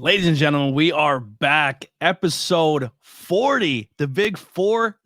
Ladies and gentlemen, we are back. Episode 40, the big 40.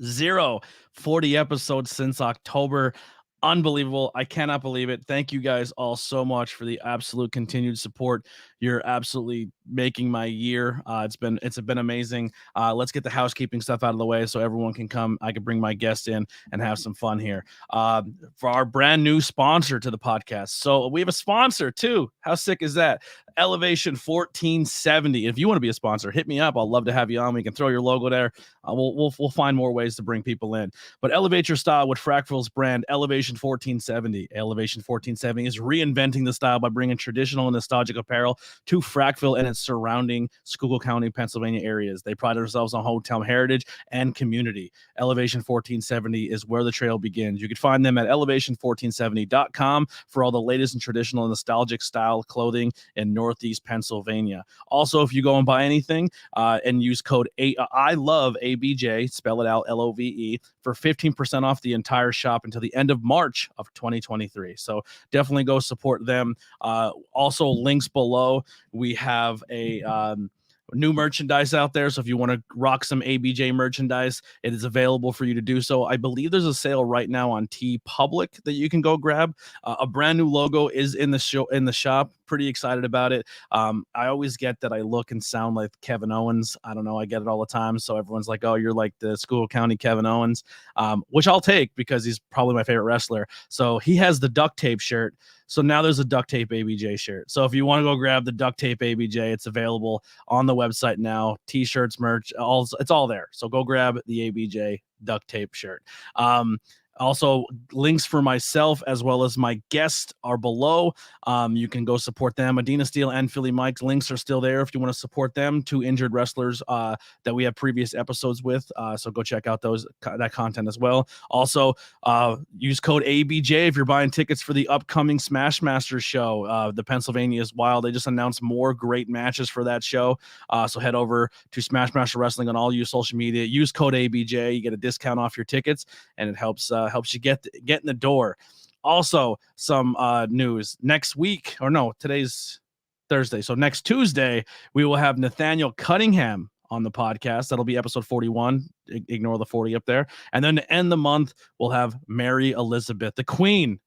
40 episodes since October. Unbelievable. I cannot believe it. Thank you guys all so much for the absolute continued support. You're absolutely making my year. It's been amazing. Let's get the housekeeping stuff out of the way so everyone can come. I can bring my guest in and have some fun here. For our brand new sponsor to the podcast. So we have a sponsor too. How sick is that? Elevation 1470. If you want to be a sponsor, hit me up. I'll love to have you on. We can throw your logo there. We'll find more ways to bring people in. But elevate your style with Fractal's brand, Elevation 1470. Elevation 1470 is reinventing the style by bringing traditional and nostalgic apparel to Fractal and its surrounding Schuylkill County, Pennsylvania areas. They pride themselves on hometown heritage and community. Elevation 1470 is where the trail begins. You can find them at elevation1470.com for all the latest and traditional and nostalgic style clothing in Northeast Pennsylvania. Also, if you go and buy anything and use code I love ABJ, spell it out LOVE, for 15% off the entire shop until the end of March of 2023. So definitely go support them. Also, links below. We have a new merchandise out there. So if you want to rock some ABJ merchandise, it is available for you to do so. I believe there's a sale right now on TeePublic that you can go grab. A brand new logo is in the shop. Pretty excited about it. I always get that I look and sound like Kevin Owens. I don't know. I get it all the time. So everyone's like, oh, you're like the Schuylkill County Kevin Owens, which I'll take because he's probably my favorite wrestler. So he has the duct tape shirt. So now there's a duct tape ABJ shirt. So if you want to go grab the duct tape ABJ, it's available on the website now. T-shirts, merch, it's all there. So go grab the ABJ duct tape shirt. Also, links for myself as well as my guest are below. You can go support them. Adina Steele and Philly Mike's links are still there if you want to support them. Two injured wrestlers that we have previous episodes with. So go check out that content as well. Also, use code ABJ if you're buying tickets for the upcoming Smash Masters show. The Pennsylvania is Wild. They just announced more great matches for that show. So head over to Smash Master Wrestling on all your social media. Use code ABJ. You get a discount off your tickets, and it helps you get in the door. Also, some news next week, or no, today's Thursday. So next Tuesday, we will have Nathaniel Cunningham on the podcast. That'll be episode 41. Ignore the 40 up there. And then to end the month, we'll have Mary Elizabeth, the queen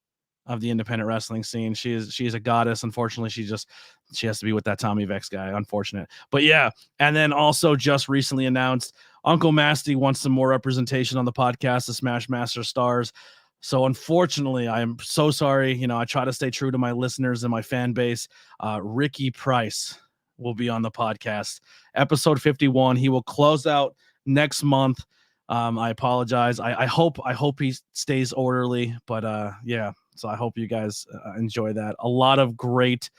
of the independent wrestling scene. She is a goddess. Unfortunately, she has to be with that Tommy Vex guy. Unfortunate. But yeah. And then also just recently announced Uncle Masty wants some more representation on the podcast, the Smash Master Stars. So unfortunately, I am so sorry. I try to stay true to my listeners and my fan base. Ricky Price will be on the podcast. Episode 51. He will close out next month. I apologize. I hope he stays orderly, but yeah. So I hope you guys enjoy that. A lot of great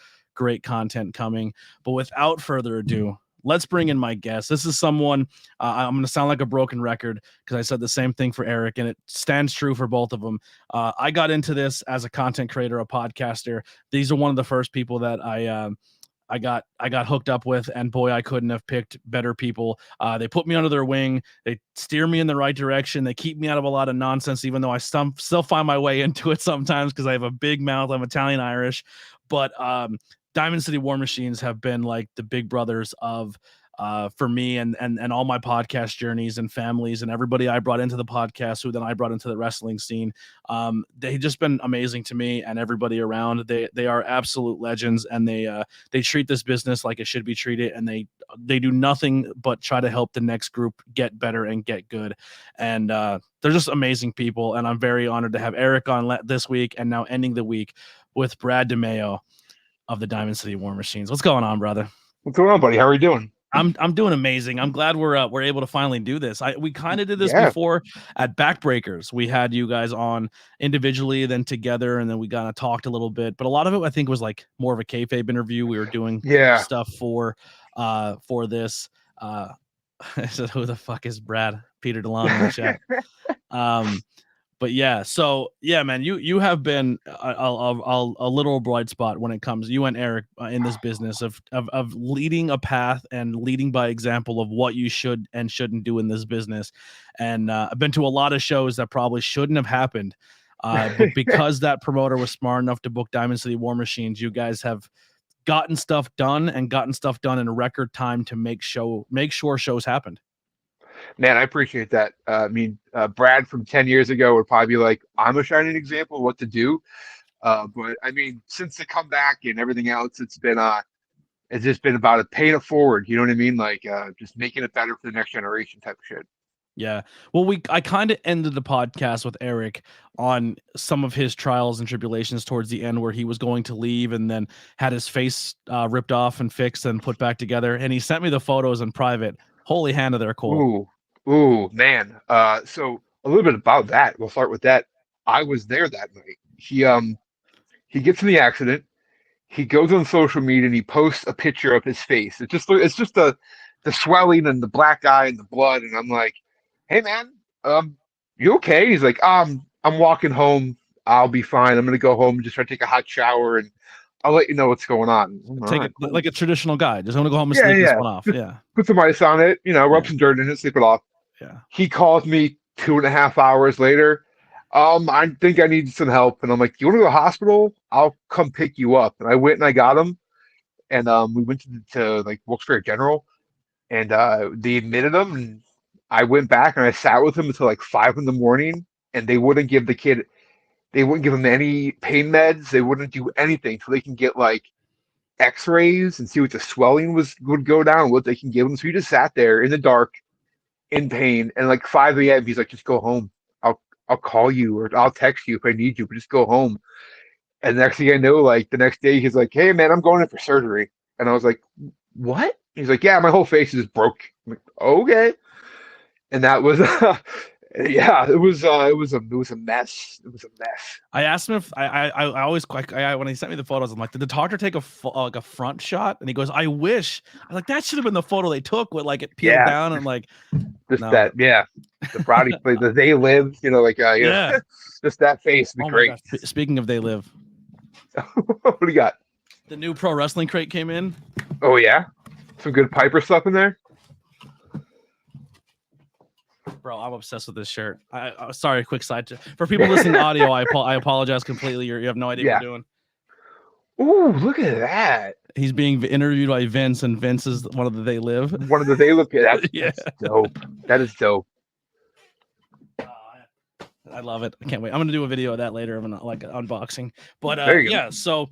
content coming. But without further ado, let's bring in my guest. This is someone, I'm going to sound like a broken record because I said the same thing for Eric, and it stands true for both of them. I got into this as a content creator, a podcaster. These are one of the first people that I got hooked up with, and boy, I couldn't have picked better people. They put me under their wing. They steer me in the right direction. They keep me out of a lot of nonsense, even though I still find my way into it sometimes because I have a big mouth. I'm Italian Irish, but Diamond City War Machines have been like the big brothers of for me and all my podcast journeys and families and everybody I brought into the podcast, who then I brought into the wrestling scene. They've just been amazing to me and everybody around. They are absolute legends, and they treat this business like it should be treated, and they do nothing but try to help the next group get better and get good. And they're just amazing people, and I'm very honored to have Eric on this week, and now ending the week with Brad DeMaio of the Diamond City War Machines. What's going on, brother? What's going on, buddy? How are you doing? I'm doing amazing. I'm glad we're able to finally do this. We kind of did this before at Backbreakers. We had you guys on individually, then together, and then we kind of talked a little bit. But a lot of it, I think, was like more of a kayfabe interview. We were doing stuff for this. I said, who the fuck is Brad? Peter DeLong in the chat. But yeah, so yeah, man, you have been a little bright spot when it comes, you and Eric, in this business of leading a path and leading by example of what you should and shouldn't do in this business. And I've been to a lot of shows that probably shouldn't have happened, but because that promoter was smart enough to book Diamond City War Machines, you guys have gotten stuff done in a record time to make sure shows happened. Man, I appreciate that. Brad from 10 years ago would probably be like, I'm a shining example of what to do. But I mean, since the comeback and everything else, it's just been about paying it forward. You know what I mean? Like just making it better for the next generation type of shit. Yeah. Well, I kind of ended the podcast with Eric on some of his trials and tribulations towards the end, where he was going to leave and then had his face ripped off and fixed and put back together. And he sent me the photos in private. Holy Hannah, they're cool. Ooh, man. So a little bit about that. We'll start with that. I was there that night. He gets in the accident. He goes on social media and he posts a picture of his face. It's just the swelling and the black eye and the blood. And I'm like, hey man, you okay? He's like, I'm walking home. I'll be fine. I'm gonna go home and just try to take a hot shower and I'll let you know what's going on. Take it Cool. like a traditional guy. Just want to go home and sleep this one off. Just Yeah. put some ice on it, rub some dirt in it, sleep it off. Yeah. He calls me 2.5 hours later. I think I need some help. And I'm like, you want to go to the hospital? I'll come pick you up. And I went and I got him. And we went to like Wilkes-Barre General and they admitted him. And I went back and I sat with him until like 5 in the morning. And they wouldn't give him any pain meds. They wouldn't do anything so they can get like x-rays and see what the swelling would go down, what they can give him. So he just sat there in the dark in pain. And like 5 a.m. he's like, just go home. I'll call you or I'll text you if I need you, but just go home. And the next thing I know, like the next day, he's like, hey man, I'm going in for surgery. And I was like, what? He's like, yeah, my whole face is broke. I'm like, okay. And that was, yeah, it was a mess. It was a mess. I asked him if I always when he sent me the photos, I'm like, did the doctor take a front shot? And he goes, I wish. I was like, that should have been the photo they took with like it peeled down and like just no. that, yeah. The body, the They Live, Yeah. just that face would be great. Gosh. Speaking of They Live, what do you got? The new pro wrestling crate came in. Oh yeah, some good Piper stuff in there. Bro, I'm obsessed with this shirt. Sorry, quick side for people listening to audio. I apologize completely. You have no idea what you're doing. Ooh, look at that. He's being interviewed by Vince, and Vince is one of the They Live. One of the They Live. That's dope. That is dope. I love it. I can't wait. I'm gonna do a video of that later of an unboxing. But yeah, so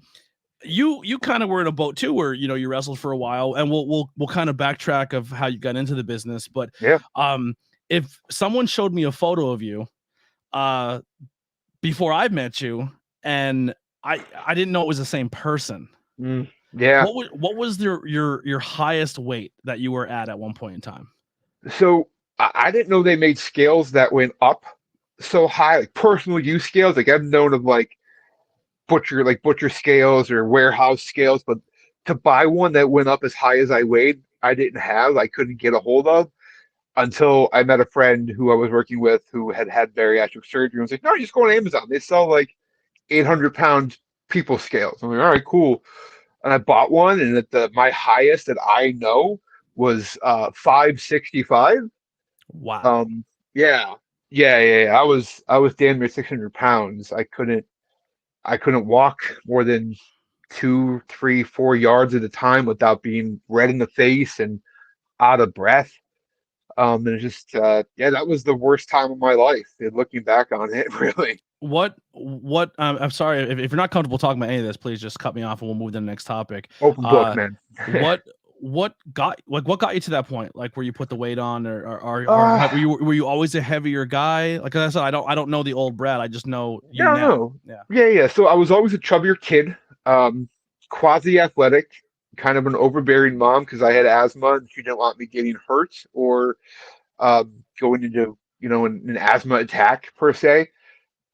you kind of were in a boat too, where you wrestled for a while, and we'll kind of backtrack of how you got into the business. But yeah, if someone showed me a photo of you before I met you, and I didn't know it was the same person. Yeah. What was your highest weight that you were at one point in time? So I didn't know they made scales that went up so high, like personal use scales. Like I've known of like butcher scales or warehouse scales, but to buy one that went up as high as I weighed, I couldn't get a hold of until I met a friend who I was working with who had bariatric surgery. I was like, no, just go on Amazon. They sell like 800-pound people scales. I'm like, all right, cool. And I bought one, and my highest that I know was 565. Wow. Yeah. I was damn near 600 pounds. I couldn't walk more than 2, 3, 4 yards at a time without being red in the face and out of breath. And it's just that was the worst time of my life. And looking back on it, really. What I'm sorry if you're not comfortable talking about any of this, please just cut me off and we'll move to the next topic. Open book, man. what got you to that point? Like where you put the weight on, or were you always a heavier guy? Like I said, I don't know the old Brad. I just know you now. Yeah. So I was always a chubbier kid, quasi athletic, kind of an overbearing mom because I had asthma and she didn't want me getting hurt or going into an asthma attack per se.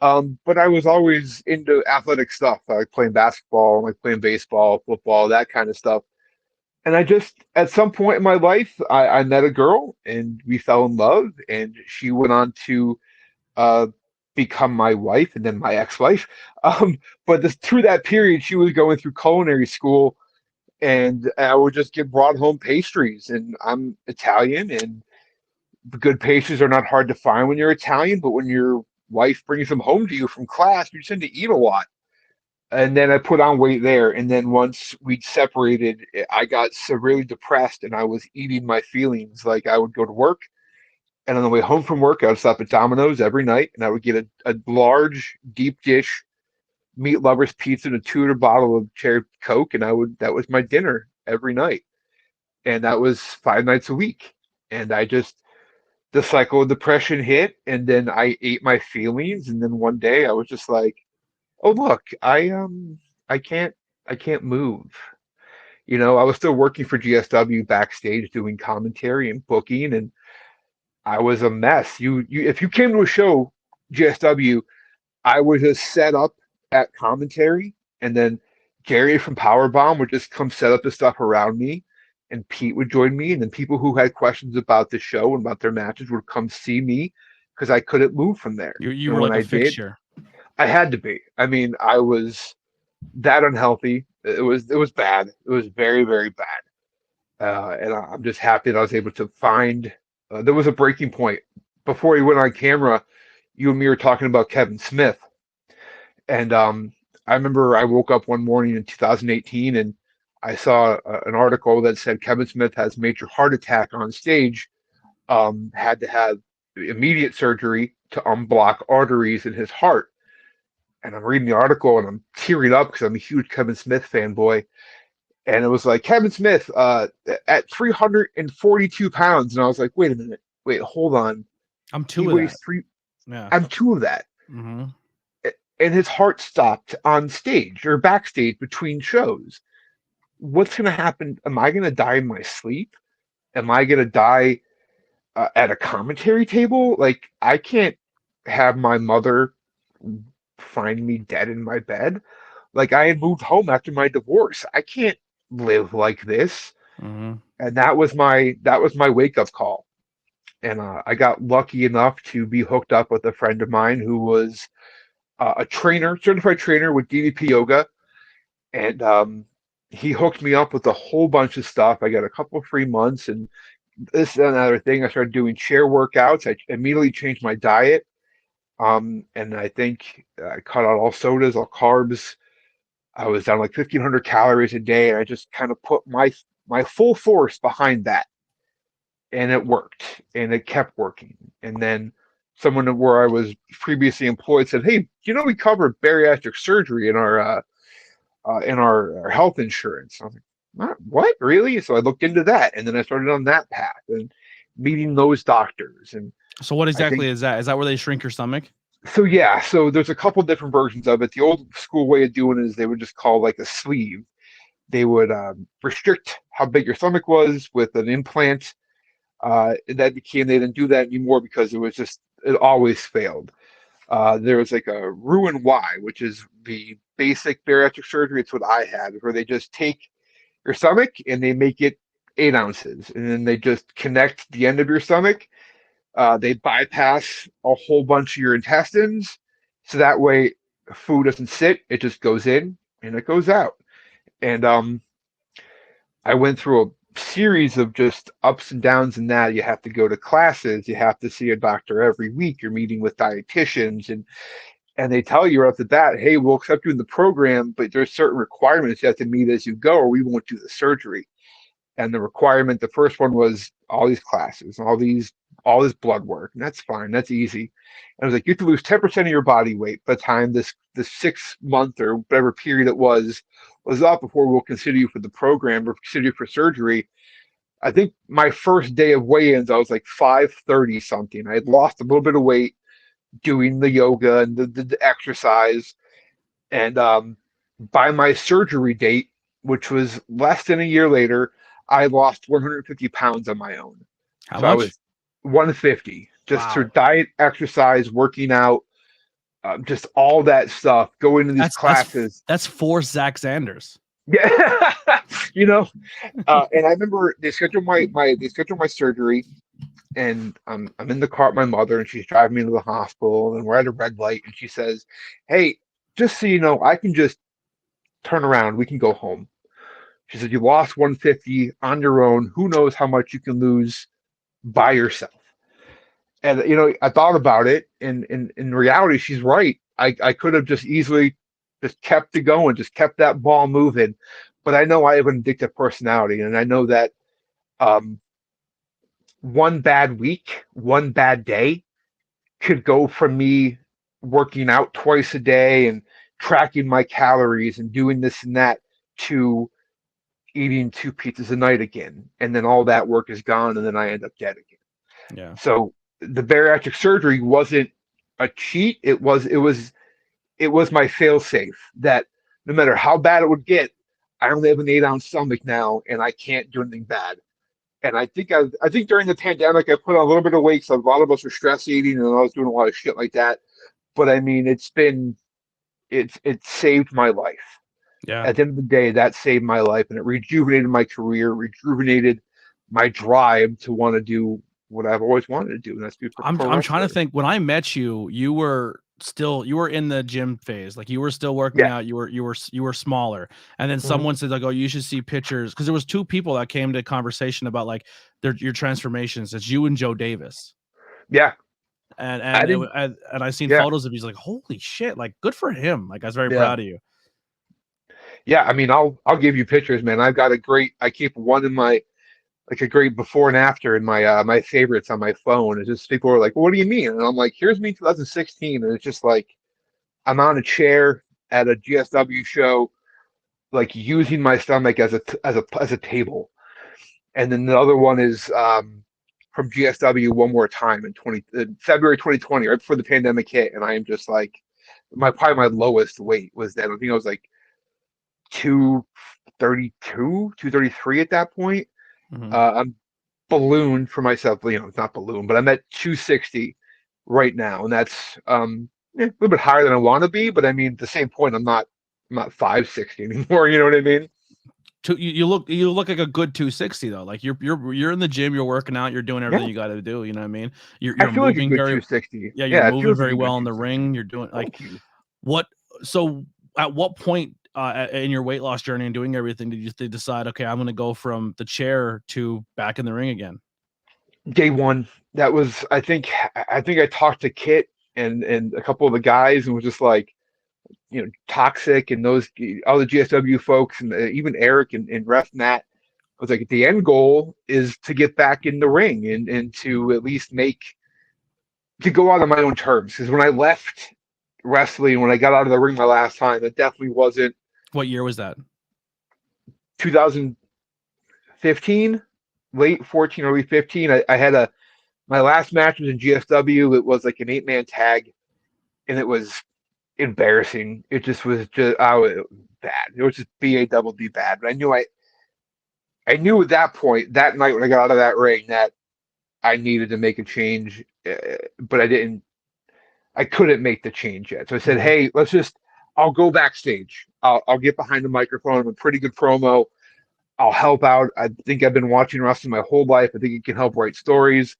But I was always into athletic stuff. I like playing basketball, like playing baseball, football, that kind of stuff. And I just, at some point in my life, I met a girl and we fell in love, and she went on to become my wife and then my ex-wife. But through that period, she was going through culinary school, and I would just get brought home pastries. And I'm Italian, and good pastries are not hard to find when you're Italian, but when your wife brings them home to you from class, you tend to eat a lot. And then I put on weight there. And then once we separated, I got severely depressed and I was eating my feelings. Like I would go to work, and on the way home from work, I would stop at Domino's every night and I would get a large, deep dish meat lovers pizza and a 2-liter bottle of cherry Coke. And that was my dinner every night. And that was 5 nights a week. And the cycle of depression hit, and then I ate my feelings. And then one day I was just like, oh look, I can't I can't move. I was still working for GSW backstage doing commentary and booking, and I was a mess. You if you came to a show, GSW, I would just set up at commentary, and then Gary from Powerbomb would just come set up the stuff around me, and Pete would join me, and then people who had questions about the show and about their matches would come see me because I couldn't move from there. You And were when like I a did, fixture. I had to be. I mean, I was that unhealthy. It was bad. It was very, very bad. And I'm just happy that I was able to find. There was a breaking point before he went on camera. You and me were talking about Kevin Smith, and I remember I woke up one morning in 2018 and I saw an article that said Kevin Smith has major heart attack on stage. Had to have immediate surgery to unblock arteries in his heart. And I'm reading the article and I'm tearing up because I'm a huge Kevin Smith fanboy. And it was like Kevin Smith at 342 pounds, and I was like, wait a minute, wait, hold on. I'm He two of weighs that. three. Yeah. I'm two of that, Mm-hmm. and his heart stopped on stage or backstage between shows. What's gonna happen? Am I gonna die in my sleep? Am I gonna die at a commentary table? Like I can't have my mother find me dead in my bed. Like I had moved home after my divorce. I can't live like this. Mm-hmm. And that was my wake up call. And I got lucky enough to be hooked up with a friend of mine who was a trainer, certified trainer with DDP Yoga, and he hooked me up with a whole bunch of stuff. I got a couple of free months, and this and another thing. I started doing chair workouts. I immediately changed my diet, and I think I cut out all sodas, all carbs. I was down like 1,500 calories a day, and I just kind of put my full force behind that, and it worked, and it kept working. And then someone where I was previously employed said, "Hey, we cover bariatric surgery in our health insurance." I was like, "What, really?" So I looked into that, and then I started on that path and meeting those doctors. And So what I exactly think is that? Is that where they shrink your stomach? so. Yeah, so there's a couple different versions of it. The old school way of doing it is they would just call like a sleeve. They would restrict how big your stomach was with an implant. They didn't do that anymore because it always failed. There was like a Roux Y, which is the basic bariatric surgery. It's what I had, where they just take your stomach and they make it 8 ounces, and then they just connect the end of your stomach. They bypass a whole bunch of your intestines, so that way food doesn't sit; it just goes in and it goes out. And I went through a series of just ups and downs in that. You have to go to classes, you have to see a doctor every week, you're meeting with dietitians, and they tell you right off the bat, hey, we'll accept you in the program, but there's certain requirements you have to meet as you go, or we won't do the surgery. And the first one was all these classes, all this blood work, and that's fine, that's easy. And I was like, you have to lose 10% of your body weight by the time this 6 month or whatever period it was up before we'll consider you for the program or consider you for surgery. I think my first day of weigh-ins, I was like 530 something. I had lost a little bit of weight doing the yoga and the exercise. And by my surgery date, which was less than a year later, I lost 150 pounds on my own. How So I much? was 150 just through Wow. diet, exercise, working out, just all that stuff, going to these classes. That's 4 Zach Sanders. Yeah, you know. And I remember they scheduled my surgery, and I'm in the car with my mother, and she's driving me to the hospital, and we're at a red light, and she says, "Hey, just so you know, I can just turn around. We can go home." She said, "You lost 150 on your own. Who knows how much you can lose by yourself?" And I thought about it, and in reality, she's right. I could have just easily just kept it going, just kept that ball moving. But I know I have an addictive personality, and I know that um, one bad week, one bad day could go from me working out twice a day and tracking my calories and doing this and that to eating two pizzas a night again. And then all that work is gone, and then I end up dead again. Yeah. So the bariatric surgery wasn't a cheat. It was my fail safe that no matter how bad it would get, I only have an 8-ounce stomach now, and I can't do anything bad. And I think during the pandemic I put on a little bit of weight. So a lot of us were stress eating, and I was doing a lot of shit like that. But I mean, it saved my life. Yeah. At the end of the day, that saved my life, and it rejuvenated my career, rejuvenated my drive to want to do what I've always wanted to do, and that's be I'm pro trying to wrestler. think. When I met you, you were in the gym phase. Like you were still working Yeah. out. You were smaller. And then Mhm. someone said like, "Oh, you should see pictures." Because there was two people that came to conversation about like your transformations. It's you and Joe Davis. Yeah. And I and it, didn't. wa- and I seen Yeah. photos of you. He's like, "Holy shit!" Like, good for him. Like, I was very Yeah. proud of you. Yeah. I mean, I'll give you pictures, man. I've got a great. I keep one in my like a great before and after in my favorites on my phone. It's just people are like, well, "What do you mean?" And I'm like, "Here's me 2016," and it's just like I'm on a chair at a GSW show, like using my stomach as a table. And then the other one is from GSW one more time in February 2020, right before the pandemic hit, and I am just like probably my lowest weight was then. I think I was like 232, 233 at that point. Mhm. I'm ballooned for myself, it's not balloon, but I'm at 260 right now, and that's a little bit higher than I want to be. But I mean, at the same point, I'm not 560 anymore. You know what I mean? You look like a good 260 though. Like you're in the gym, you're working out, you're doing everything Yeah, you got to do. You know what I mean? You're I you're feel like a moving good very 260. yeah, you're Yeah, it moving feels like very a good well in the 260. ring. You're doing like Thank you. what? So at what point in your weight loss journey and doing everything did you decide? Okay, I'm going to go from the chair to back in the ring again. Day one, that was I think I talked to Kit and a couple of the guys and was just like, toxic and those all the GSW folks and even Eric and Ref Matt. I was like, the end goal is to get back in the ring and to at least to go out on my own terms. Because when I left wrestling, when I got out of the ring my last time, it definitely wasn't What year was that? 2015, late 14, early 15. I had my last match was in GSW. It was like an 8-man tag, and it was embarrassing. It just was just it was bad. It was just BA bad. But I knew at that point, that night when I got out of that ring, that I needed to make a change, but I couldn't make the change yet. So I said, Mhm. hey, I'll go backstage. I'll get behind the microphone. I'm a pretty good promo. I'll help out. I think I've been watching wrestling my whole life. I think it can help write stories.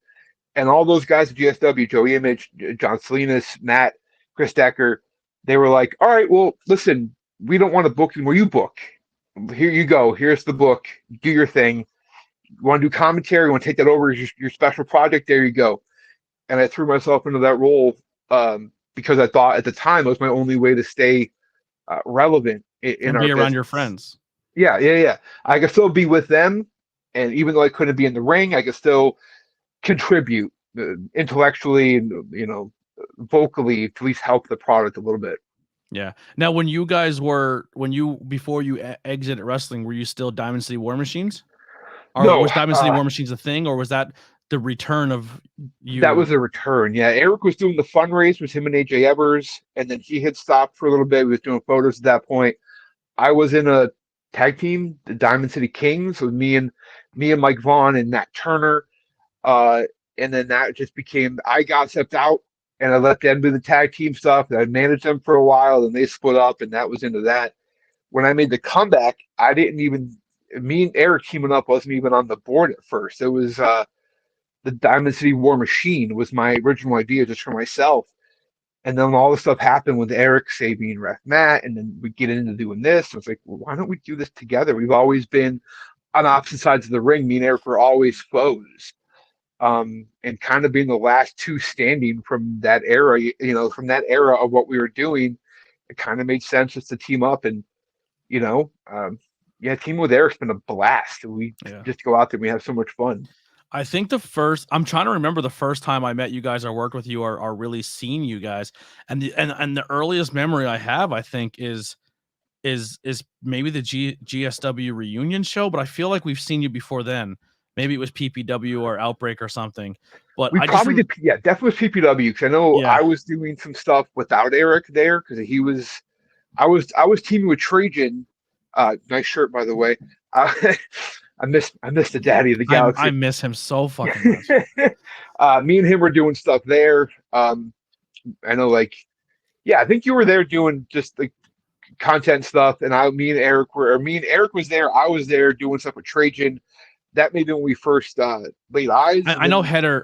And all those guys at GSW, Joey Image, John Salinas, Matt, Chris Decker, they were like, all right, well, listen, we don't want to book you where you book. Here you go. Here's the book. Do your thing. You want to do commentary? You want to take that over as your special project? There you go. And I threw myself into that role because I thought at the time it was my only way to stay relevant in And our be around your business. friends. Yeah, yeah, yeah. I could still be with them, and even though I couldn't be in the ring, I could still contribute intellectually and vocally to at least help the product a little bit. Yeah. Now, before you exited wrestling, were you still Diamond City War Machines? Or No, was Diamond City War Machines a thing, or was that the return of that you? was a return. Yeah, Eric was doing the fundraise with him and AJ Evers, and then he had stopped for a little bit. He was doing photos at that point. I was in a tag team, the Diamond City Kings, with me and Mike Vaughn and Matt Turner. Uh, and then that just became I got stepped out and I let them do the tag team stuff. And I managed them for a while, and they split up, and that was into that. When I made the comeback, I didn't even me and Eric teaming up wasn't even on the board at first. It was the Diamond City War Machine was my original idea just for myself. And then all this stuff happened with Eric, Sabine, and Ref Matt, and then we get into doing this. And it's like, well, why don't we do this together? We've always been on opposite sides of the ring. Me and Eric were always foes. And kind of being the last two standing from that era, from that era of what we were doing. it kind of made sense just to team up and you know, teaming with Eric's been a blast. We just go out there and we have so much fun. I think I'm trying to remember the first time I met you guys or worked with you or really seen you guys. And the earliest memory I have, I think, is maybe the GSW reunion show, but I feel like we've seen you before then. Maybe it was PPW or Outbreak or something. But we probably did, definitely was PPW, because I know I was doing some stuff without Eric there because I was teaming with Trajan. Nice shirt, by the way. I miss the daddy of the galaxy. I miss him so fucking much. Me and him were doing stuff there. I know, I think you were there doing just the content stuff, and me and Eric was there. I was there doing stuff with Trajan. That may be when we first laid eyes. I know Header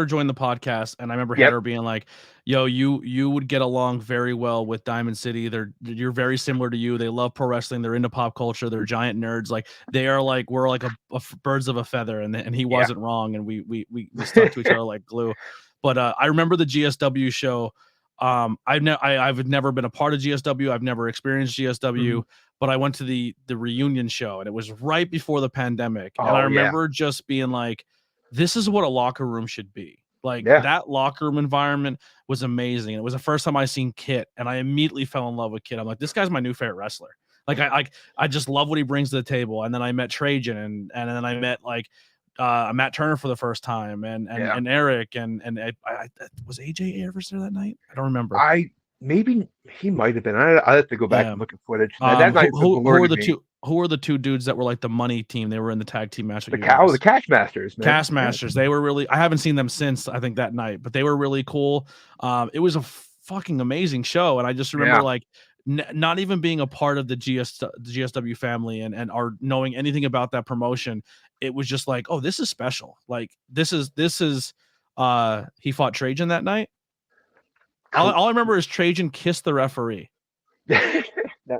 joined the podcast, and I remember Header being like, "Yo, you would get along very well with Diamond City. You're very similar to you. They love pro wrestling. They're into pop culture. They're giant nerds. Like they are like we're like a birds of a feather." And he wasn't wrong, and we stuck to each other like glue. But I remember the GSW show. I've never been a part of GSW. I've never experienced GSW. But I went to the reunion show, and it was right before the pandemic. And I remember just being like, this is what a locker room should be. Like that locker room environment was amazing. And it was the first time I seen Kit, and I immediately fell in love with Kit. I'm like, this guy's my new favorite wrestler. Like I just love what he brings to the table. And then I met Trajan, and then I met Matt Turner for the first time, and Eric, and I was AJ ever there that night? I don't remember. Maybe he might have been. I have to go back and look at footage. That night, who are the two dudes that were like the money team? They were in the tag team match. The Cash Masters, man. Cash Masters. They were really. I haven't seen them since I think that night, but they were really cool. It was a fucking amazing show, and I just remember not even being a part of the GSW family and are knowing anything about that promotion. It was just like, oh, this is special. Like this is. He fought Trajan that night. All I remember is Trajan kissed the referee.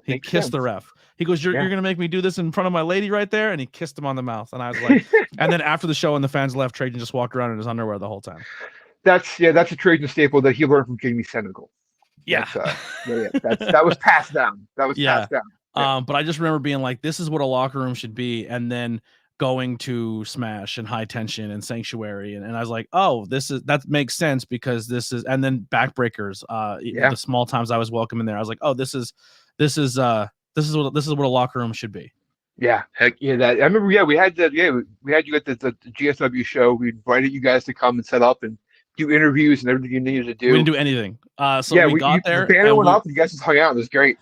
He kissed the ref. He goes, "You're gonna make me do this in front of my lady right there," and he kissed him on the mouth. And I was like, and then after the show and the fans left, Trajan just walked around in his underwear the whole time. That's a Trajan staple that he learned from Jamie Senegal. That was passed down. Passed down. But I just remember being like, this is what a locker room should be, and then going to Smash and High Tension and Sanctuary, and I was like, oh, that makes sense because this is, and then Backbreakers, the small times I was welcome in there, I was like, oh, this is what a locker room should be. Yeah, heck yeah! I remember. We had you at the GSW show. We invited you guys to come and set up and do interviews and everything you needed to do. We didn't do anything. We got there. The banner went up and you guys just hung out. It was great.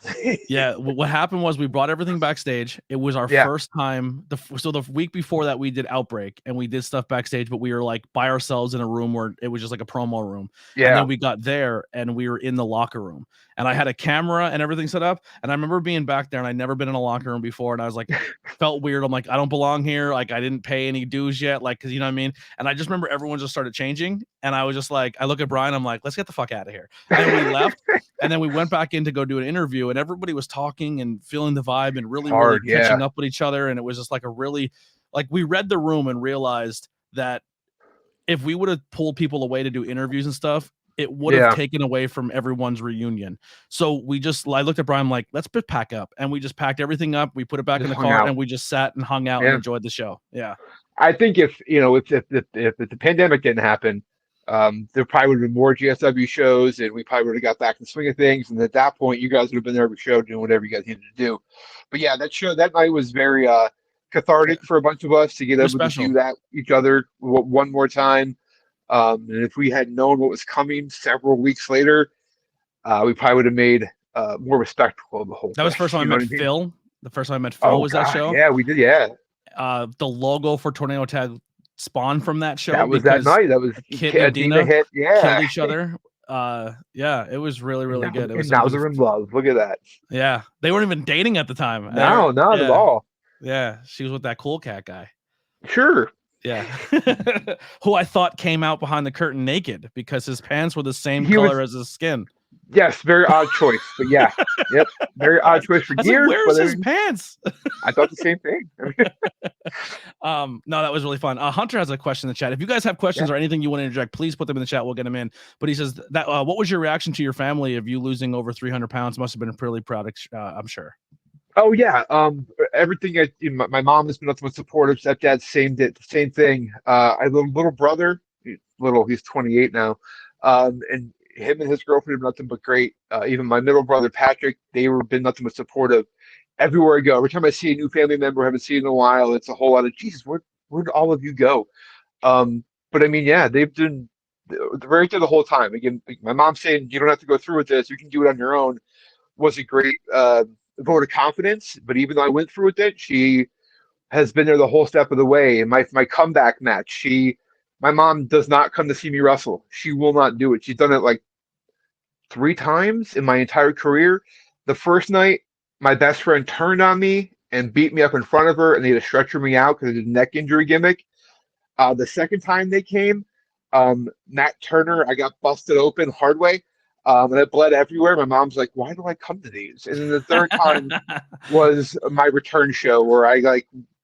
What happened was we brought everything backstage. It was our first time. The week before that we did Outbreak and we did stuff backstage, but we were like by ourselves in a room where it was just like a promo room. Yeah. And then we got there and we were in the locker room. And I had a camera and everything set up. And I remember being back there and I'd never been in a locker room before. And I was like, felt weird. I'm like, I don't belong here. Like I didn't pay any dues yet. Like, cause you know what I mean? And I just remember everyone just started changing. And I was just like, I look at Brian, I'm like, let's get the fuck out of here. And we left. And then we went back in to go do an interview and everybody was talking and feeling the vibe and really catching up with each other. And it was just like we read the room and realized that if we would have pulled people away to do interviews and stuff, it would have taken away from everyone's reunion. So I looked at Brian like, let's pack up. And we just packed everything up. We put it back in the car and we just sat and hung out and enjoyed the show. Yeah. I think if the pandemic didn't happen, there probably would have been more GSW shows and we probably would have got back in the swing of things. And at that point, you guys would have been there every show doing whatever you guys needed to do. But yeah, that night was very cathartic for a bunch of us to get able to do that each other one more time. And if we had known what was coming several weeks later, we probably would have made more respectful of the whole thing. That was the first time I met Phil. The first time I met Phil was that show. Yeah, we did. Yeah. The logo for Tornado Tag spawned from that show. That was that night. That was Kit and Dina hit. Yeah. Killed each other. It was really, really good. Now they're in love. Look at that. Yeah. They weren't even dating at the time. No, not at all. Yeah. She was with that cool cat guy. Sure. Yeah. Who I thought came out behind the curtain naked because his pants were the same color as his skin. Yes, very odd choice. But yeah. Yep. Very odd choice for years. Like, where's his pants? I thought the same thing. No, that was really fun. Hunter has a question in the chat. If you guys have questions or anything you want to interject, please put them in the chat. We'll get them in. But he says that what was your reaction to your family of you losing over 300 pounds? Must have been a pretty proud, I'm sure. Oh yeah. Everything. My mom has been nothing but supportive. Stepdad, same thing. I have a little brother. He's 28 now. And him and his girlfriend have been nothing but great. Even my middle brother Patrick, they were been nothing but supportive everywhere I go. Every time I see a new family member I haven't seen in a while, it's a whole lot of Jesus. Where'd all of you go? But I mean, yeah, they've been right there the whole time. Again, like my mom saying you don't have to go through with this; you can do it on your own was a great vote of confidence. But even though I went through with it, she has been there the whole step of the way. And my comeback match, my mom does not come to see me wrestle. She will not do it. She's done it like 3 times in my entire career. The first night, my best friend turned on me and beat me up in front of her, and they had to stretcher me out because of the neck injury gimmick. The second time they came, Matt Turner, I got busted open hard way, and it bled everywhere. My mom's like, "Why do I come to these?" And then the third time was my return show where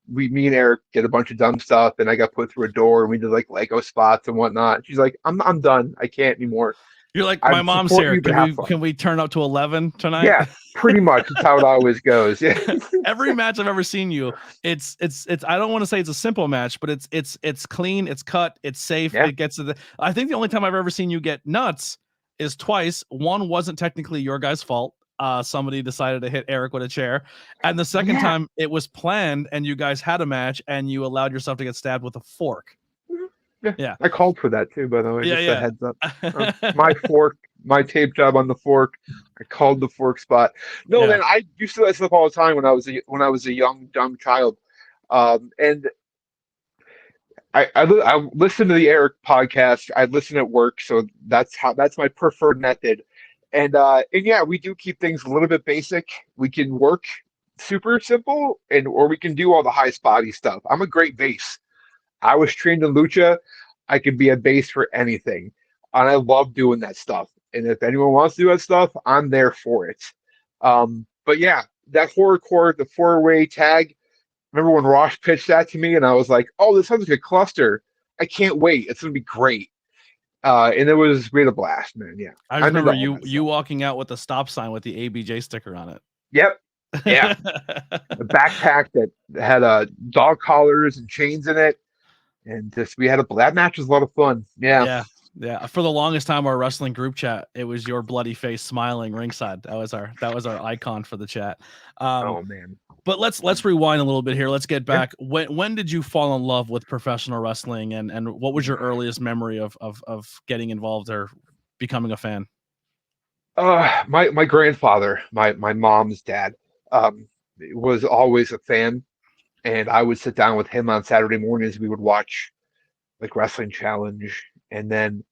me and Eric did a bunch of dumb stuff, and I got put through a door, and we did like Lego spots and whatnot. She's like, "I'm done. I can't anymore." You're like, my mom's here. Can we turn up to 11 tonight? Yeah, pretty much. That's how it always goes. Yeah. Every match I've ever seen you, it's. I don't want to say it's a simple match, but it's clean, it's cut, it's safe. Yeah. It gets to I think the only time I've ever seen you get nuts is twice. One wasn't technically your guys' fault. Somebody decided to hit Eric with a chair, and the second time it was planned, and you guys had a match, and you allowed yourself to get stabbed with a fork. Yeah, I called for that too, by the way. Just a heads up. My fork, my tape job on the fork. I called the fork spot. No, man, I used to do that stuff all the time when I was a young dumb child, and I listened to the Eric podcast. I listen at work, so that's my preferred method. And yeah, we do keep things a little bit basic. We can work super simple, or we can do all the high spotty stuff. I'm a great base. I was trained in lucha. I could be a base for anything, and I love doing that stuff. And if anyone wants to do that stuff, I'm there for it. But yeah, that horrorcore, the 4-way tag. Remember when Ross pitched that to me, and I was like, "Oh, this sounds like a cluster. I can't wait. It's gonna be great." And it was great a blast, man. Yeah, I remember you walking out with a stop sign with the ABJ sticker on it. Yep. Yeah. A backpack that had dog collars and chains in it. And that match was a lot of fun. Yeah. For the longest time, our wrestling group chat, it was your bloody face smiling ringside. That was our icon for the chat. Oh man! But let's rewind a little bit here. Let's get back. When did you fall in love with professional wrestling, and what was your earliest memory of getting involved or becoming a fan? My grandfather, my mom's dad, was always a fan. And I would sit down with him on Saturday mornings. We would watch like Wrestling Challenge. And then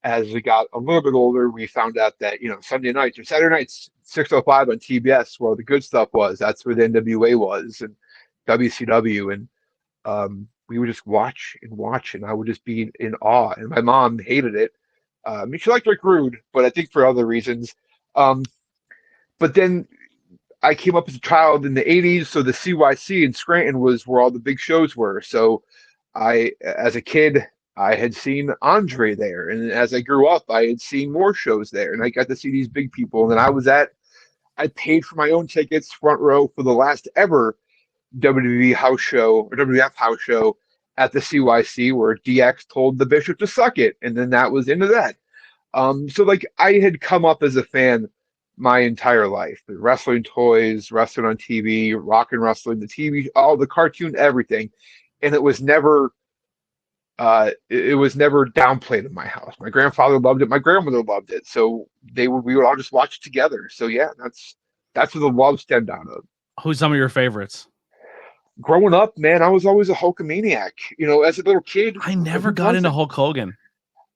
as we got a little bit older, we found out that, Sunday nights or Saturday nights, 6:05 on TBS, where the good stuff was. That's where the NWA was and WCW. And we would just watch, and I would just be in awe. And my mom hated it. I mean, she liked Rick Rude, but I think for other reasons. But then I came up as a child in the 80s, so the CYC in Scranton was where all the big shows were. So as a kid, I had seen Andre there. And as I grew up, I had seen more shows there. And I got to see these big people. And then I paid for my own tickets, front row, for the last ever WWE house show or WWF house show at the CYC, where DX told the Bishop to suck it. And then that was into that. So like I had come up as a fan my entire life. The wrestling toys, wrestling on TV, rock and wrestling, the TV, all the cartoon, everything. And it was never downplayed in my house. My grandfather loved it. My grandmother loved it. So we would all just watch it together. So yeah, that's where the love stemmed out of. Who's some of your favorites? Growing up, man, I was always a Hulkamaniac. As a little kid, I never got into Hulk Hogan.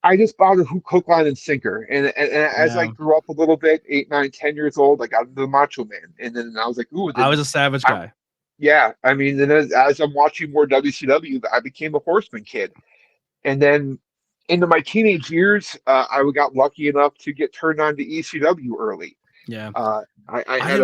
I just bought a hook, line, and sinker. And as I grew up a little bit, 8, 9, 10 years old, I got into the Macho Man. And then I was like, ooh. I was a Savage guy. Yeah. I mean, then as I'm watching more WCW, I became a Horseman kid. And then into my teenage years, I got lucky enough to get turned on to ECW early. Yeah. I I had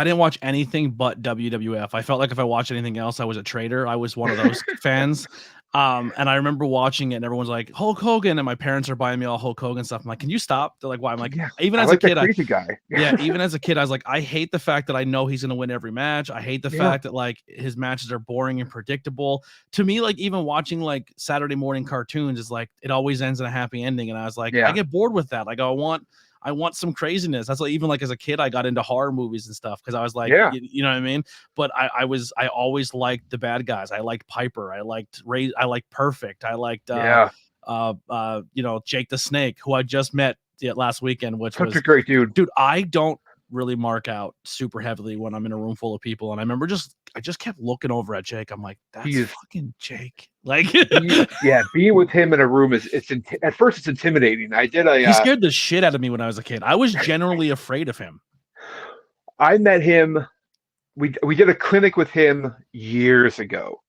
didn't watch anything but WWF. I felt like if I watched anything else, I was a traitor. I was one of those fans. And I remember watching it and everyone's like, Hulk Hogan, and my parents are buying me all Hulk Hogan stuff. I'm like, can you stop? They're like, why? I'm like, yeah, even I as a like that kid, crazy guy. yeah, even as a kid, I was like, I hate the fact that I know he's gonna win every match. I hate the Yeah, fact that like his matches are boring and predictable. To me, like even watching like Saturday morning cartoons is like it always ends in a happy ending. And I was like, I yeah, get bored with that. Like I want some craziness. That's like even like as a kid, I got into horror movies and stuff because I was like, yeah. you know what I mean? But I always liked the bad guys. I liked Piper. I liked Ray. I liked Perfect. I liked Yeah. you know, Jake the Snake, who I just met last weekend, which Such a was, great dude. dude, I don't really mark out super heavily when I'm in a room full of people. And I remember I just kept looking over at Jake. I'm like, that's He's fucking Jake. Like, being with him in a room is at first it's intimidating. he scared the shit out of me when I was a kid. I was generally afraid of him. I met him. We did a clinic with him years ago.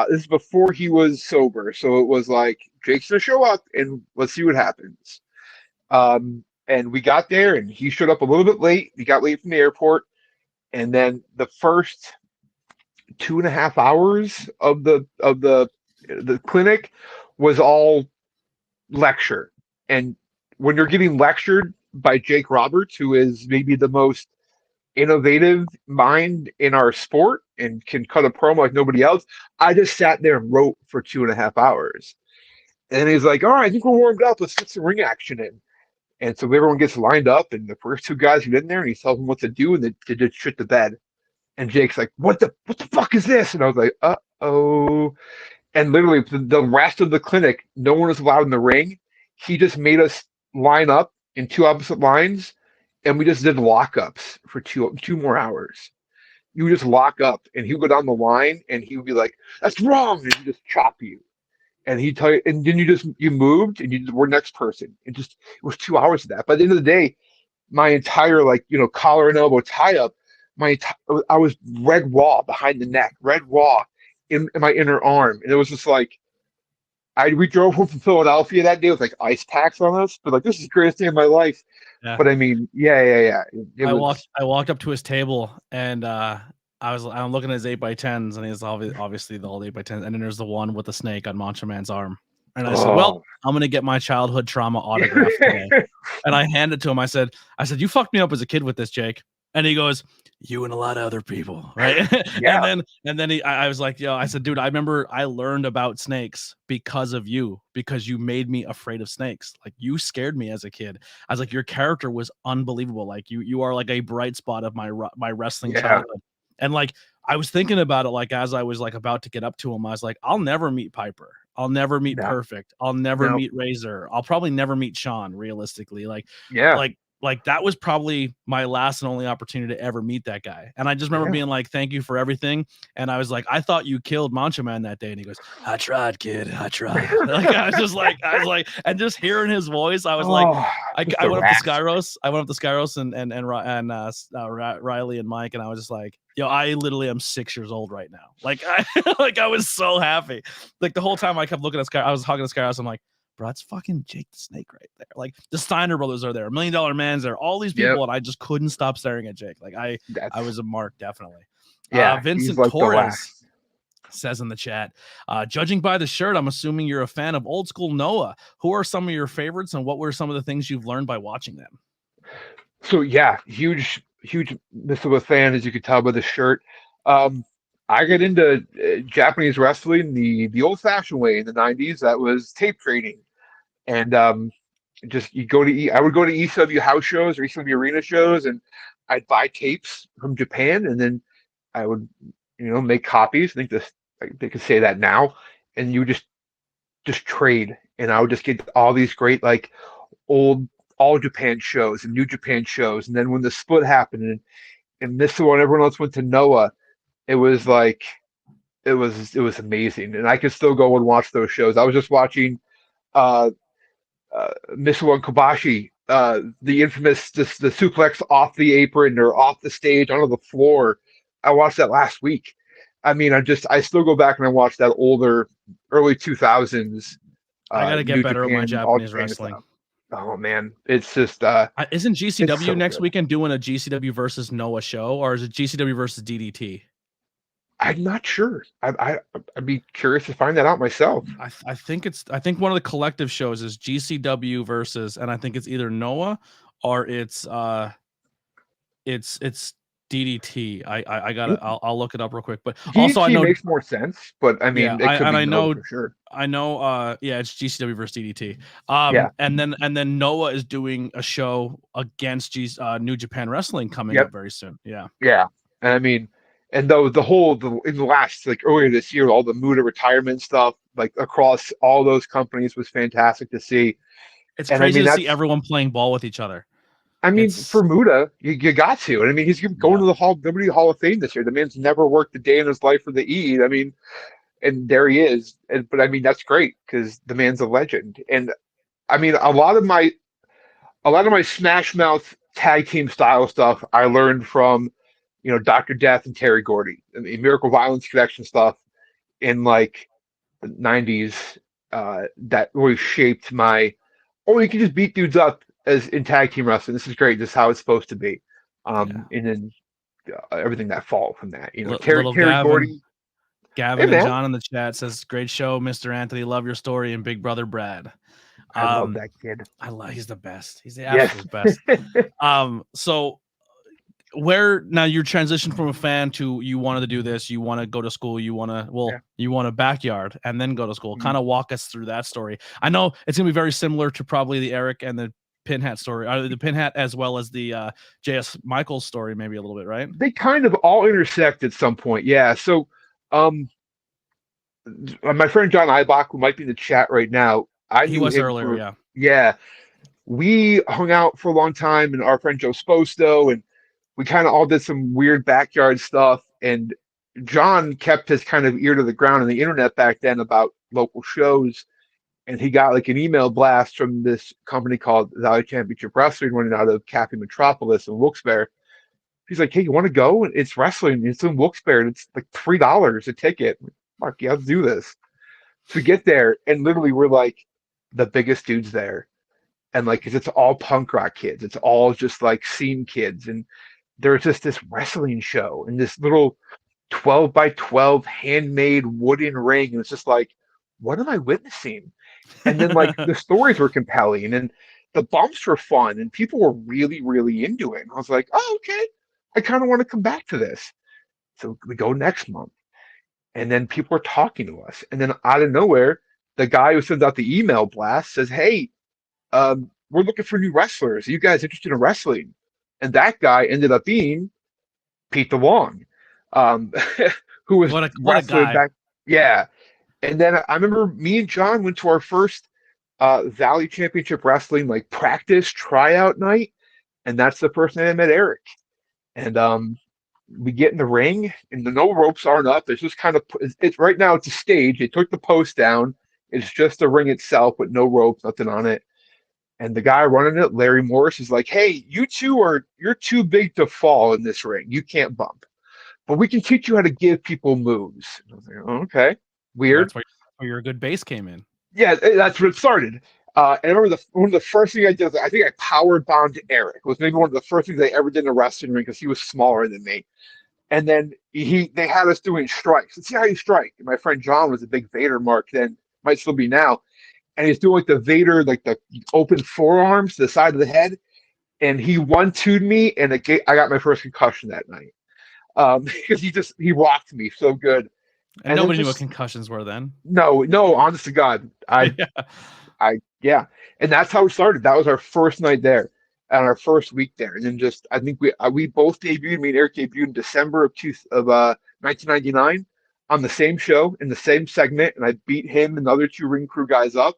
This is before he was sober, so it was like Jake's gonna show up and let's see what happens. And we got there, and he showed up a little bit late. He got late from the airport, and then the first 2.5 hours of the clinic was all lecture. And when you're getting lectured by Jake Roberts, who is maybe the most innovative mind in our sport and can cut a promo like nobody else, I just sat there and wrote for 2.5 hours. And he's like, all right, I think we're warmed up. Let's get some ring action in. And so everyone gets lined up, and the first two guys get in there, and he tells them what to do, and they just shit the bed. And Jake's like, what the fuck is this? And I was like, uh-oh. And literally the rest of the clinic, no one was allowed in the ring. He just made us line up in two opposite lines, and we just did lockups for two more hours. You would just lock up, and he would go down the line, and he would be like, "That's wrong," and he just chop you. And he'd tell you, and then you moved, and you were next person. It was 2 hours of that. By the end of the day, my entire collar and elbow tie up, I was red raw behind the neck, red raw in my inner arm, and it was just like we drove home from Philadelphia that day with like ice packs on us, but like this is the greatest day of my life. Yeah. But I mean, yeah. I walked up to his table and I'm looking at his 8x10s and he's obviously the old 8x10s, and then there's the one with the snake on Macho Man's arm. And I said, well, I'm gonna get my childhood trauma autographed today. And I handed it to him. I said, you fucked me up as a kid with this, Jake. And he goes, you and a lot of other people, right? Yeah. and then I was like, yo, I said, dude, I remember I learned about snakes because of you, because you made me afraid of snakes. Like you scared me as a kid. I was like, your character was unbelievable. Like you are like a bright spot of my wrestling childhood. And like I was thinking about it, like as I was like about to get up to him, I was like, I'll never meet Piper. I'll never meet Perfect. I'll never meet Razor. I'll probably never meet Sean, realistically. Like that was probably my last and only opportunity to ever meet that guy. And I just remember being like, thank you for everything. And I was like, I thought you killed Macho Man that day. And he goes, I tried, kid. I tried. Like I was like, and just hearing his voice, I was like, I went up to Skyros. I went up to Skyros and Riley and Mike, and I was just like, yo, I literally am 6 years old right now. Like I was so happy. Like the whole time I kept looking at Sky, I was talking to Skyros. I'm like, bro, that's fucking Jake the Snake right there. Like the Steiner brothers are there, $1 Million Man's there, all these people, and I just couldn't stop staring at Jake. Like I was a mark, definitely. Yeah, Vincent like Torres says in the chat, judging by the shirt, I'm assuming you're a fan of old school Noah. Who are some of your favorites, and what were some of the things you've learned by watching them? So yeah, huge Missile fan, as you could tell by the shirt. I got into Japanese wrestling the old-fashioned way in the '90s. That was tape trading, and I would go to ECW house shows or ECW arena shows, and I'd buy tapes from Japan, and then I would make copies. I think they could say that now, and you just trade, and I would just get all these great like old All Japan shows and New Japan shows, and then when the split happened and Missile and everyone else went to Noah. It was like it was amazing, and I could still go and watch those shows. I was just watching Missile and Kobashi, the infamous the suplex off the apron or off the stage onto the floor. I watched that last week. I mean, I still go back and I watch that older early 2000s. I gotta get better at my Japanese wrestling. Oh man, it's just Isn't it's GCW so next good. weekend doing a GCW versus Noah show, or is it GCW versus DDT? I'm not sure. I'd be curious to find that out myself. I think one of the collective shows is GCW versus, and I think it's either Noah or it's DDT. I gotta I'll look it up real quick. But also I DDT know, makes more sense, but I yeah, mean it could be I Nova know for sure. yeah, it's GCW versus DDT. Yeah. And then Noah is doing a show against New Japan Wrestling coming Yep. up very soon. Yeah. Yeah. And I mean, and though in the last like earlier this year, all the Muda retirement stuff like across all those companies was fantastic to see. It's And I crazy mean to see that's everyone playing ball with each other. I mean for It's Muda, you got to. And I mean he's going yeah. to the Liberty Hall of Fame this year. The man's never worked a day in his life for the E. I mean, and there he is. But I mean that's great because the man's a legend. And I mean a lot of my Smash Mouth tag team style stuff I learned from, Dr. Death and Terry Gordy and the Miracle Violence Connection stuff in like the 90s that really shaped my, oh, you can just beat dudes up as in tag team wrestling. This is great. This is how it's supposed to be. Yeah. And then everything that followed from that, Little Terry Gordy. Hey, Gavin and man, John in the chat says, "Great show, Mr. Anthony. Love your story and Big Brother Brad." I love Um, that kid. he's the best. He's the Yes. absolute best. So where now you're transitioned from a fan to you wanted to do this, you want to go to school, Yeah. you want a backyard and then go to school. Mhm. Kind of walk us through that story. I know it's gonna be very similar to probably the Eric and the Pin Hat story, or the Pin Hat as well as the JS Michaels story, maybe a little bit, right? They kind of all intersect at some point. Yeah. So, um, my friend John Eibach, who might be in the chat right now, I He knew was him earlier, for, yeah. yeah, we hung out for a long time, and our friend Joe Sposto, and we kind of all did some weird backyard stuff. And John kept his kind of ear to the ground on the internet back then about local shows. And he got like an email blast from this company called Valley Championship Wrestling running out of Cafe Metropolis in Wilkes-Barre. He's like, "Hey, you want to go? It's wrestling. It's in Wilkes-Barre. And it's like $3 a ticket." Mark, yeah, let's do this. So we get there, and literally we're like the biggest dudes there, and like, 'cause it's all punk rock kids. It's all just like scene kids, and there's just this wrestling show and this little 12 by 12 handmade wooden ring, and it's just like, what am I witnessing? And then like the stories were compelling, and the bumps were fun, and people were really, really into it. And I was like, oh, okay, I kind of want to come back to this. So we go next month, and then people are talking to us, and then out of nowhere, the guy who sends out the email blast says, "Hey, we're looking for new wrestlers. Are you guys interested in wrestling?" And that guy ended up being Pete DeLong, um, who was What a wrestling guy. back. Yeah. And then I remember me and John went to our first Valley Championship Wrestling like practice tryout night, and that's the first night I met Eric. And we get in the ring, and the no ropes aren't up. It's just kind of it's right now. It's a stage. They took the post down. It's just the ring itself with no ropes, nothing on it. And the guy running it, Larry Morris, is like, "Hey, you're too big to fall in this ring. You can't bump, but we can teach you how to give people moves." And I was like, oh, "Okay, Well, weird." that's where your good base came in. Yeah, that's what it started. And I remember one of the first things I did, I think I power bombed Eric. It was maybe one of the first things I ever did in a wrestling ring because he was smaller than me. And then they had us doing strikes. Let's see how you strike. And my friend John was a big Vader mark then, might still be now. And he's doing like the Vader, like the open forearms to the side of the head. And he one-two'd me, and I got my first concussion that night. Because he rocked me so good. And And then nobody knew what just concussions were then. no, honest to God, Yeah. yeah, and that's how it started. That was our first night there, and our first week there, and then just I think we both debuted. Me and Eric debuted in December of 1999 on the same show in the same segment, and I beat him and the other two ring crew guys up,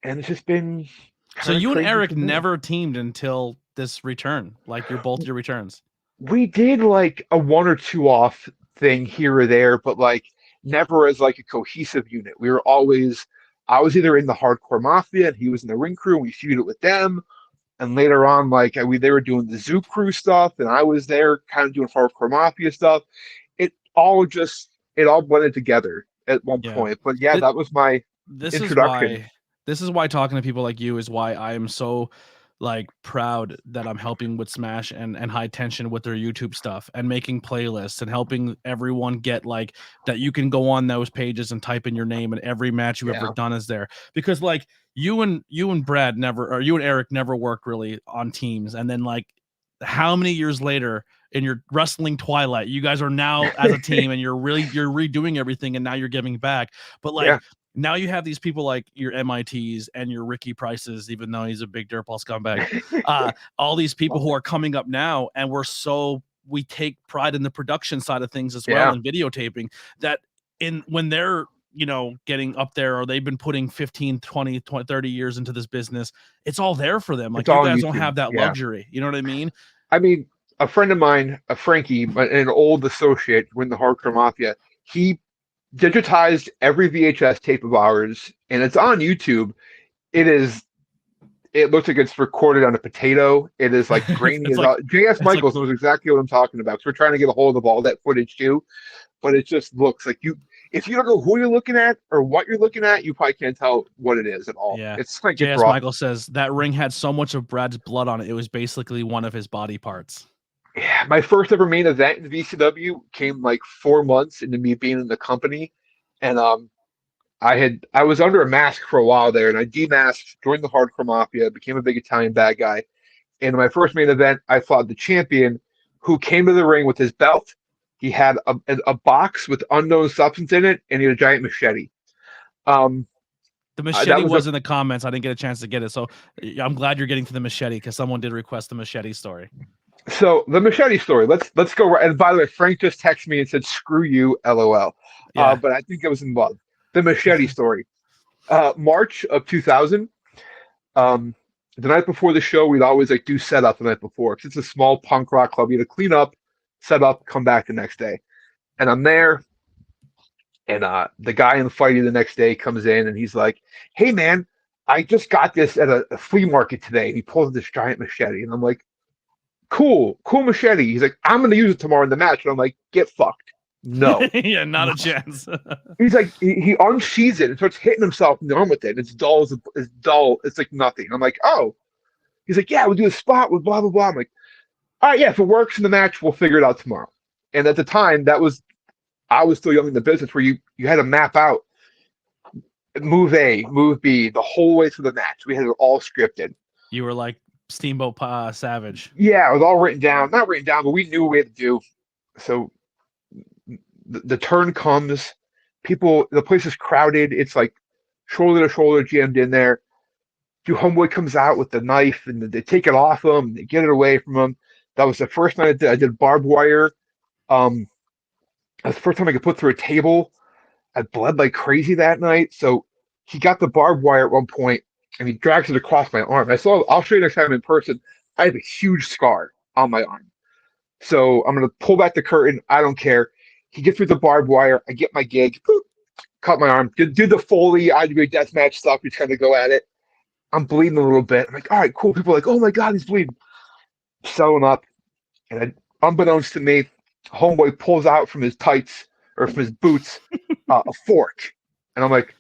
and it's just been So kind of you and crazy Eric from there. never teamed until this return, like both your returns. We did like a one or two off thing here or there, but like never as like a cohesive unit. We were always I was either in the hardcore mafia and he was in the ring crew and we feuded with them. And later on, like they were doing the Zoo Crew stuff, and I was there kind of doing hardcore mafia stuff. It all blended together at one Yeah. point. But yeah, Th- that was my this is introduction. why this is why talking to people like you is why I am so like proud that I'm helping with Smash and High Tension with their YouTube stuff and making playlists and helping everyone get like that. You can go on those pages and type in your name, and every match you've ever done is there. Because like you and Brad never, or you and Eric never worked really on teams, and then like how many years later in your wrestling twilight, you guys are now as a team and you're redoing everything, and now you're giving back. But like now you have these people like your MITs and your Ricky Prices, even though he's a big dirtball scumbag. All these people who are coming up now, and we take pride in the production side of things as well, and videotaping that when they're, you know, getting up there, or they've been putting 15, 20, 30 years into this business, it's all there for them. Like, you guys don't have that luxury. You know what I mean? I mean, a friend of mine, a Frankie, an old associate in the Hardcore Mafia, he digitized every VHS tape of ours, and it's on YouTube. It looks like it's recorded on a potato. It is like grainy as all. J.S. Michaels knows exactly what I'm talking about, because we're trying to get a hold of all that footage too. But it just looks like if you don't know who you're looking at or what you're looking at, you probably can't tell what it is at all. Yeah. It's like J.S. Michaels says that ring had so much of Brad's blood on it, it was basically one of his body parts. Yeah, my first ever main event in VCW came like 4 months into me being in the company, and I was under a mask for a while there, and I demasked, joined the Hardcore Mafia, became a big Italian bad guy. And in my first main event, I fought the champion, who came to the ring with his belt. He had a box with unknown substance in it, and he had a giant machete. The machete was in the comments. I didn't get a chance to get it, so I'm glad you're getting to the machete, because someone did request the machete story. So the machete story. Let's go right. And by the way, Frank just texted me and said, "Screw you, LOL." But I think it was in love. The machete story. March of 2000. The night before the show, we'd always like do setup the night before, because it's a small punk rock club. You had to clean up, set up, come back the next day. And I'm there, and the guy in the fighting the next day comes in, and he's like, "Hey man, I just got this at a flea market today." And he pulls this giant machete, and I'm like, cool machete. He's like, "I'm going to use it tomorrow in the match." And I'm like, get fucked. No. Yeah, not a chance. He's like, he unsheathes it and starts hitting himself in the arm with it. And it's dull. It's like nothing. I'm like, oh. He's like, yeah, we'll do a spot with blah, blah, blah. I'm like, all right, yeah, if it works in the match, we'll figure it out tomorrow. And at the time, I was still young in the business, where you had to map out move A, move B, the whole way through the match. We had it all scripted. You were like Steamboat Savage. Yeah, it was all written down. Not written down, but we knew what we had to do. So the turn comes. The place is crowded. It's like shoulder to shoulder jammed in there. Your homeboy comes out with the knife, and they take it off him. They get it away from him. That was the first night I did barbed wire. That was the first time I could put through a table. I bled like crazy that night. So he got the barbed wire at one point, and he drags it across my arm. I'll show you next time in person. I have a huge scar on my arm. So I'm going to pull back the curtain. I don't care. He gets through the barbed wire. I get my gig. Boop, cut my arm. Do the Foley IWA deathmatch stuff. We try to go at it. I'm bleeding a little bit. I'm like, all right, cool. People are like, oh my God, he's bleeding. Sewing up. And unbeknownst to me, homeboy pulls out from his tights, or from his boots, a fork. And I'm like,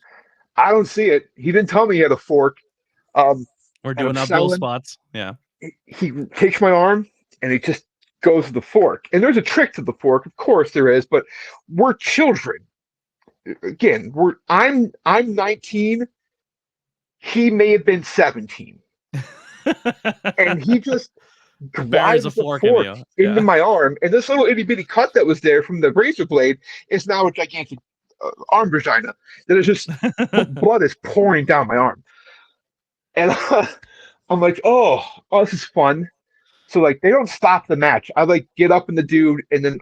I don't see it. He didn't tell me he had a fork. We're doing up those spots. Yeah. He takes my arm, and he just goes to the fork. And there's a trick to the fork, of course there is, but we're children. Again, I'm 19. He may have been 17. And he just drives the fork into my arm. And this little itty bitty cut that was there from the razor blade is now a gigantic arm vagina. That is just blood is pouring down my arm. And I'm like, oh, this is fun. So like they don't stop the match. I like get up in the dude, and then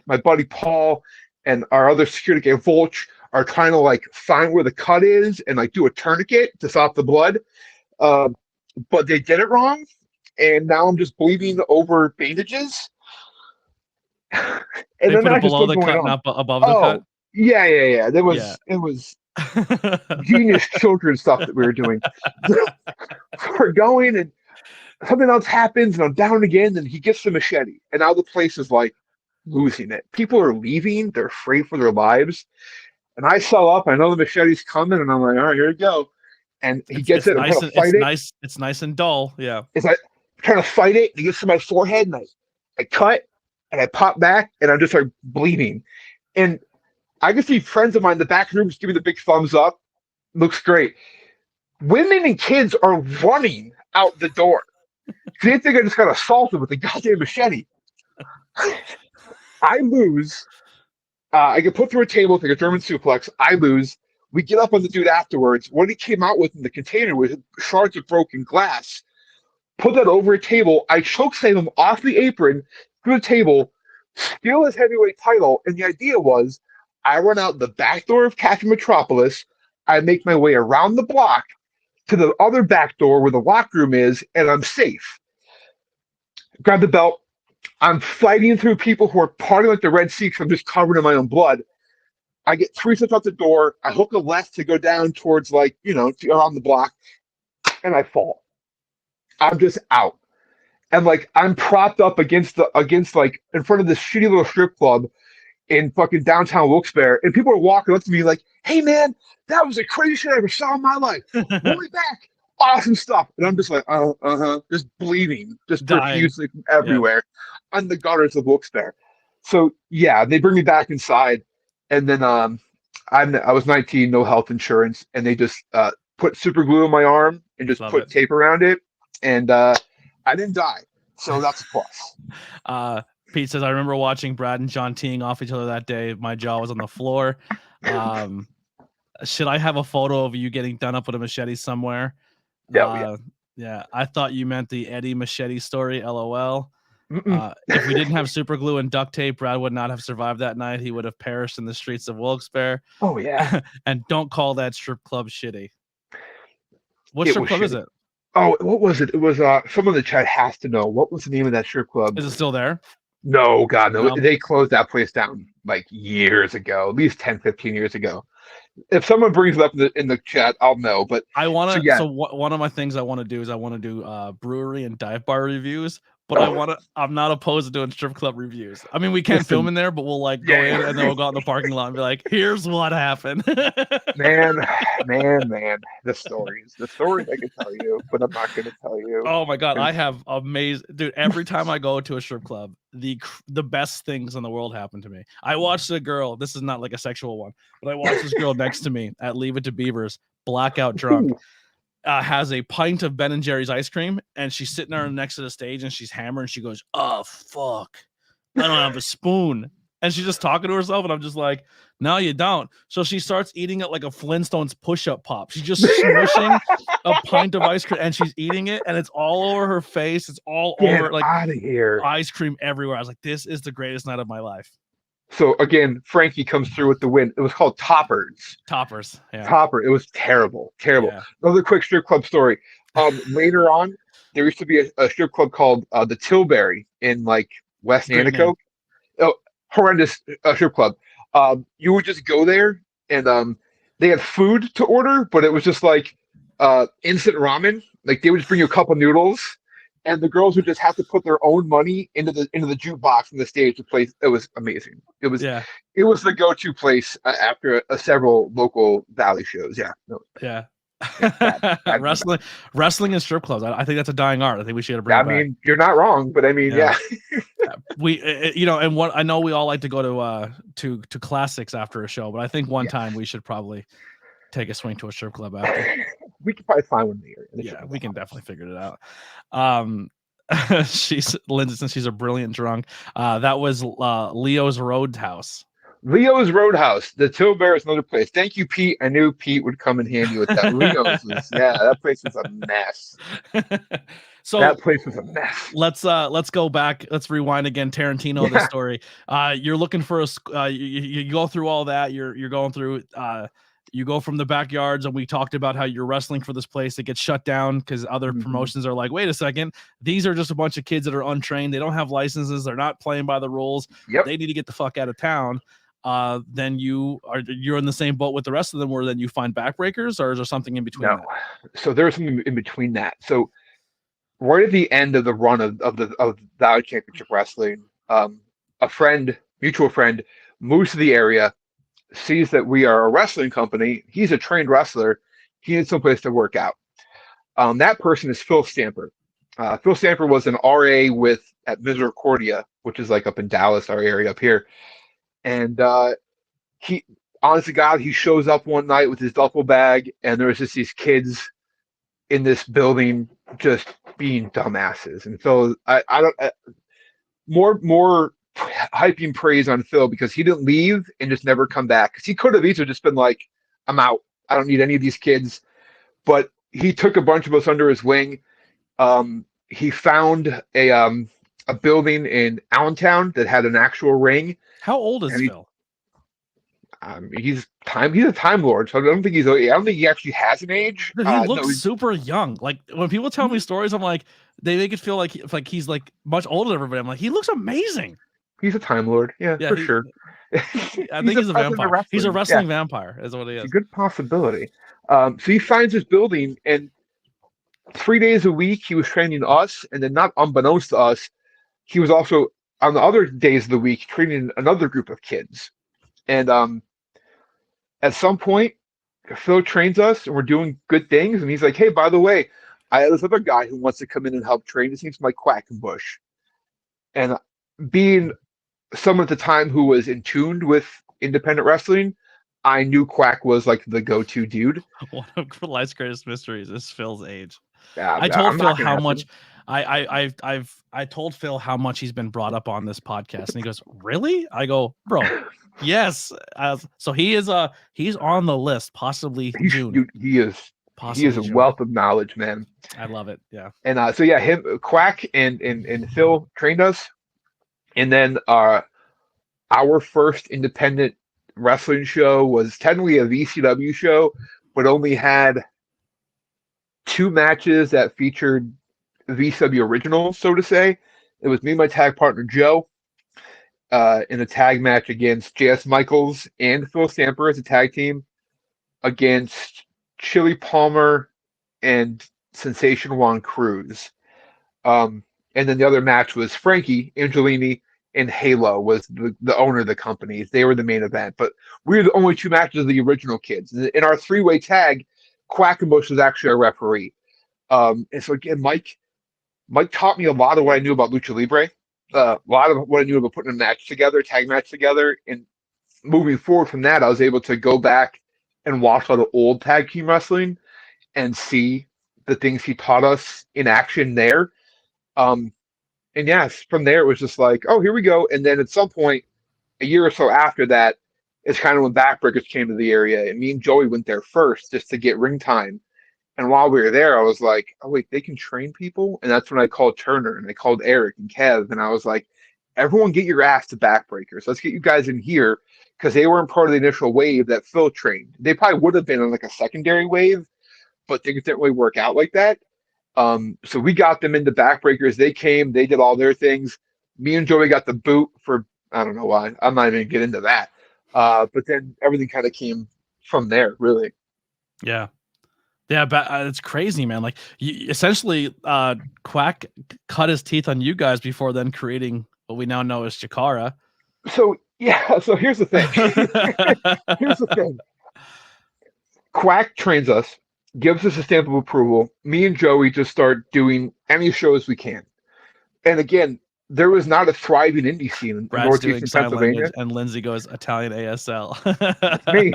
my buddy Paul and our other security guy Volch are trying to like find where the cut is and like do a tourniquet to stop the blood. But they did it wrong, and now I'm just bleeding over bandages. And they then put it below the cut, not above the cut. Yeah. It was genius children stuff that we were doing. We're going, and something else happens, and I'm down again, and he gets the machete, and now the place is like losing it. People are leaving. They're afraid for their lives. And I sew up. I know the machete's coming, and I'm like, all right, here we go. and he gets it. I'm trying to fight it. It's nice and dull. Yeah. It's like I'm trying to fight it. And he gets to my forehead, and I cut, and I pop back, and I'm just like bleeding. And I can see friends of mine in the back room just giving the big thumbs up. Looks great. Women and kids are running out the door. They think I just got assaulted with a goddamn machete. I lose. I get put through a table with like a German suplex. I lose. We get up on the dude afterwards. What he came out with in the container was shards of broken glass. Put that over a table. I chokeslam him off the apron through the table, steal his heavyweight title. And the idea was I run out the back door of Cafe Metropolis. I make my way around the block to the other back door where the locker room is, and I'm safe. Grab the belt. I'm fighting through people who are partying like the Red Sea because I'm just covered in my own blood. I get 3 steps out the door. I hook a left to go down towards around the block, and I fall. I'm just out. And I'm propped up against in front of this shitty little strip club in fucking downtown Wilkes-Barre, and people are walking up to me like, "Hey man, that was the craziest shit I ever saw in my life. Really back, awesome stuff." And I'm just like, just bleeding, just profusely from everywhere on the gutters of Wilkes-Barre. So yeah, they bring me back inside, and then I was 19, no health insurance, and they just put super glue on my arm and just put tape around it, and I didn't die, so that's a plus. Pete says, I remember watching Brad and John teeing off each other that day. My jaw was on the floor. Should I have a photo of you getting done up with a machete somewhere? Yeah. I thought you meant the Eddie machete story. LOL. If we didn't have super glue and duct tape, Brad would not have survived that night. He would have perished in the streets of Wilkes-Barre. Oh yeah. And don't call that strip club shitty. What strip club is it? Oh, what was it? It was someone in the chat has to know. What was the name of that strip club? Is it still there? No, God, no. They closed that place down years ago, at least 10, 15 years ago. If someone brings it up in the chat, I'll know. But I want to. So one of my things I want to do is I want to do brewery and dive bar reviews. But I'm not opposed to doing strip club reviews. I mean, we can't film in there, but we'll go in and then we'll go out in the parking lot and be like, "Here's what happened." man. The stories I can tell you, but I'm not going to tell you. Oh my God, I have amazing, dude. Every time I go to a strip club, the best things in the world happen to me. I watched a girl. This is not like a sexual one, but I watched this girl next to me at Leave It to Beavers, blackout drunk. Has a pint of Ben and Jerry's ice cream, and she's sitting there next to the stage, and she's hammering. She goes, "Oh fuck, I don't have a spoon," and she's just talking to herself, and I'm just like, "No, you don't." So she starts eating it like a Flintstones push-up pop. She's just smushing a pint of ice cream, and she's eating it, and it's all over her face. It's all over, out of here, ice cream everywhere. I was like, "This is the greatest night of my life." So again, Frankie comes through with the win. It was called Toppers. Yeah. Topper. It was terrible. Yeah. Another quick strip club story. Later on, there used to be a strip club called the Tilbury in West Nanticoke. Oh, horrendous strip club. You would just go there, and they had food to order, but it was just instant ramen. They would just bring you a couple noodles, and the girls would just have to put their own money into the jukebox in the stage to play. It was amazing. It was the go-to place after several local valley shows. Bad wrestling and strip clubs. I think that's a dying art. I think we should bring it back. I mean, you're not wrong, but I mean, we and what I know we all like to go to classics after a show, but I think one time we should probably take a swing to a strip club after. We could probably find one here. Yeah, we can definitely figure it out. She's Lindsay, since she's a brilliant drunk. That was Leo's Roadhouse. Leo's Roadhouse. The Tilbury is another place. Thank you, Pete. I knew Pete would come in handy with that. Leo's was, that place was a mess. So that place was a mess. Let's go back. Let's rewind again. Tarantino, the story. You're looking for you go through all that. You're going through. You go from the backyards, and we talked about how you're wrestling for this place. It gets shut down because other promotions are like, wait a second, these are just a bunch of kids that are untrained. They don't have licenses. They're not playing by the rules. Yep. They need to get the fuck out of town. Then you're in the same boat with the rest of them, where then you find backbreakers, or is there something in between? No. So there's something in between that. So right at the end of the run of Valley Championship Wrestling, a mutual friend, moves to the area, sees that we are a wrestling company. He's a trained wrestler. he needed someplace to work out. That person is Phil Stamper. Phil Stamper was an RA at Misericordia, which is like up in Dallas, our area up here. And he, honest to God, he shows up one night with his duffel bag, and there's just these kids in this building just being dumbasses. And Phil, more hyping praise on Phil because he didn't leave and just never come back. Because he could have easily just been like, I'm out. I don't need any of these kids. But he took a bunch of us under his wing. He found a building in Allentown that had an actual ring. How old is Phil? He's a time lord, so I don't think he actually has an age. Dude, he looks super young. Like when people tell me stories, I'm like, they make it feel like he's like much older than everybody. I'm like, he looks amazing. He's a time lord, yeah, for sure. I think he's a vampire. He's a wrestling vampire, is what he is. It's a good possibility. So he finds this building, and 3 days a week he was training us, and then not unbeknownst to us, he was also on the other days of the week training another group of kids. And at some point, Phil trains us, and we're doing good things, and he's like, "Hey, by the way, I have this other guy who wants to come in and help train. His name's Mike Quackenbush." And being someone at the time who was in tune with independent wrestling, I knew Quack was like the go-to dude. One of life's greatest mysteries is Phil's age. Yeah, I told Phil how much I told Phil how much he's been brought up on this podcast, and he goes, "Really?" I go, "Bro, yes." So he's on the list, possibly June. Dude, he is a wealth of knowledge, man. I love it. Yeah. And so yeah, Quack and Phil trained us, and then our first independent wrestling show was technically a VCW show, but only had 2 matches that featured VCW originals, so to say. It was me and my tag partner Joe in a tag match against J.S. Michaels and Phil Stamper as a tag team against Chili Palmer and Sensation Juan Cruz. And then the other match was Frankie Angelini and Halo was the owner of the company. They were the main event, but we were the only 2 matches of the original kids. In our 3-way tag, Quackenbush was actually a referee. And so again, Mike taught me a lot of what I knew about Lucha Libre, a lot of what I knew about putting a tag match together. And moving forward from that, I was able to go back and watch a lot of old tag team wrestling and see the things he taught us in action there. And yes, from there it was just like, oh, here we go. And then at some point, a year or so after that, it's kind of when Backbreakers came to the area, and me and Joey went there first just to get ring time. And while we were there, I was like, oh wait, they can train people? And that's when I called Turner and I called Eric and Kev, and I was like, everyone get your ass to Backbreakers. Let's get you guys in here, because they weren't part of the initial wave that Phil trained. They probably would have been on like a secondary wave, but things didn't really work out like that. So we got them into Backbreakers. They came, they did all their things. Me and Joey got the boot for, I don't know why. I'm not even gonna get into that. But then everything kind of came from there, really. Yeah. Yeah, but it's crazy, man. Like, essentially, Quack cut his teeth on you guys before then creating what we now know as Chikara. So here's the thing. Here's the thing. Quack trains us, gives us a stamp of approval. Me and Joey just start doing any shows we can. And again, there was not a thriving indie scene in northeastern Pennsylvania. And Lindsay goes Italian ASL. Me.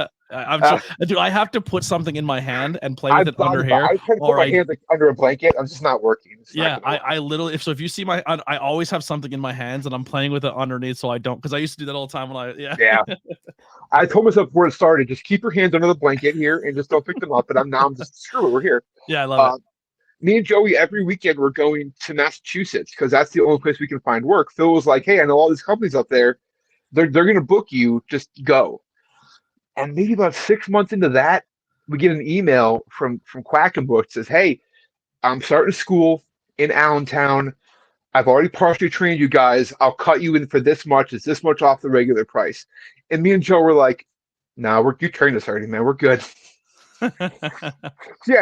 Dude, I have to put something in my hand and play with it under here. I try to put my hand under a blanket. I'm just not working. I literally, if you see I always have something in my hands and I'm playing with it underneath, so I don't, because I used to do that all the time Yeah. I told myself before it started, just keep your hands under the blanket here and just don't pick them up. But I'm just screw it, we're here. Yeah, I love it. Me and Joey, every weekend, we're going to Massachusetts because that's the only place we can find work. Phil was like, hey, I know all these companies up there. They're going to book you. Just go. And maybe about 6 months into that, we get an email from Quackenbush that says, hey, I'm starting school in Allentown. I've already partially trained you guys. I'll cut you in for this much. It's this much off the regular price. And me and Joe were like, no, you trained us already, man. We're good.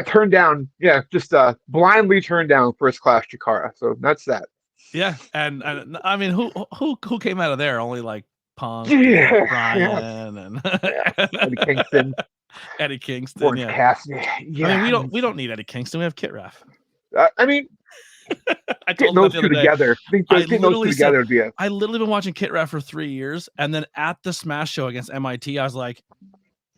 Turned down. Yeah, just blindly turned down first class Chikara. So that's that. Yeah, and I mean, who came out of there? Only like Punk, Yeah, and Brian, and Eddie Kingston, Eddie Kingston. Orange Yeah, Cassidy. I mean Yeah, we don't need Eddie Kingston. We have Kit Raff. I mean, I told getting him that those the two other day. together. I think I getting those two literally said, together would be a. I literally been watching Kit Raff for 3 years, and then at the Smash show against MIT, I was like,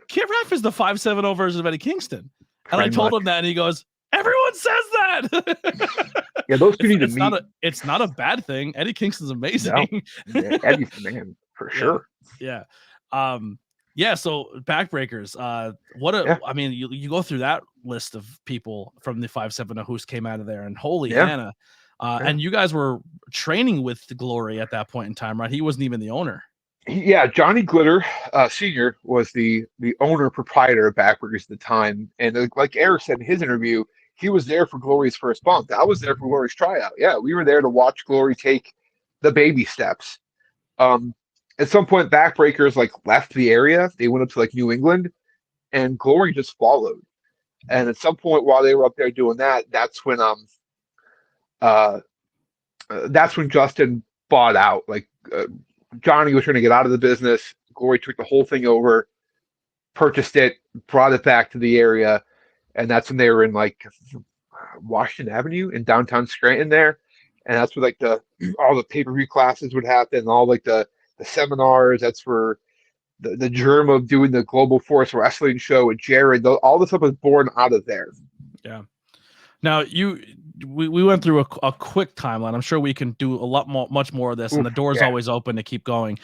Kit Raff is the 570 version of Eddie Kingston, and I told him that, and he goes, "Everyone says that." Yeah, those two need to meet. It's not a bad thing. Eddie Kingston's amazing. No. Yeah, Eddie's the man for sure. Yeah. Yeah. So backbreakers. I mean, you go through that list of people from the 570 who's came out of there, and holy Hannah. And you guys were training with the Glory at that point in time, right? He wasn't even the owner. Yeah, Johnny Glitter Sr. was the owner proprietor of Backbreakers at the time, and like Eric said in his interview, he was there for Glory's first month. I was there for Glory's tryout. Yeah, we were there to watch Glory take the baby steps. At some point, Backbreakers like left the area. They went up to like New England, and Glory just followed. And at some point, while they were up there doing that, that's when Justin bought out. Like Johnny was trying to get out of the business. Glory took the whole thing over, purchased it, brought it back to the area, and that's when they were in like Washington Avenue in downtown Scranton there. And that's where like all the pay-per-view classes would happen, all like the seminars. That's where the germ of doing the Global Force Wrestling show with Jared, all this stuff was born out of there. Yeah. Now we went through a quick timeline. I'm sure we can do much more of this, and the door's always open to keep going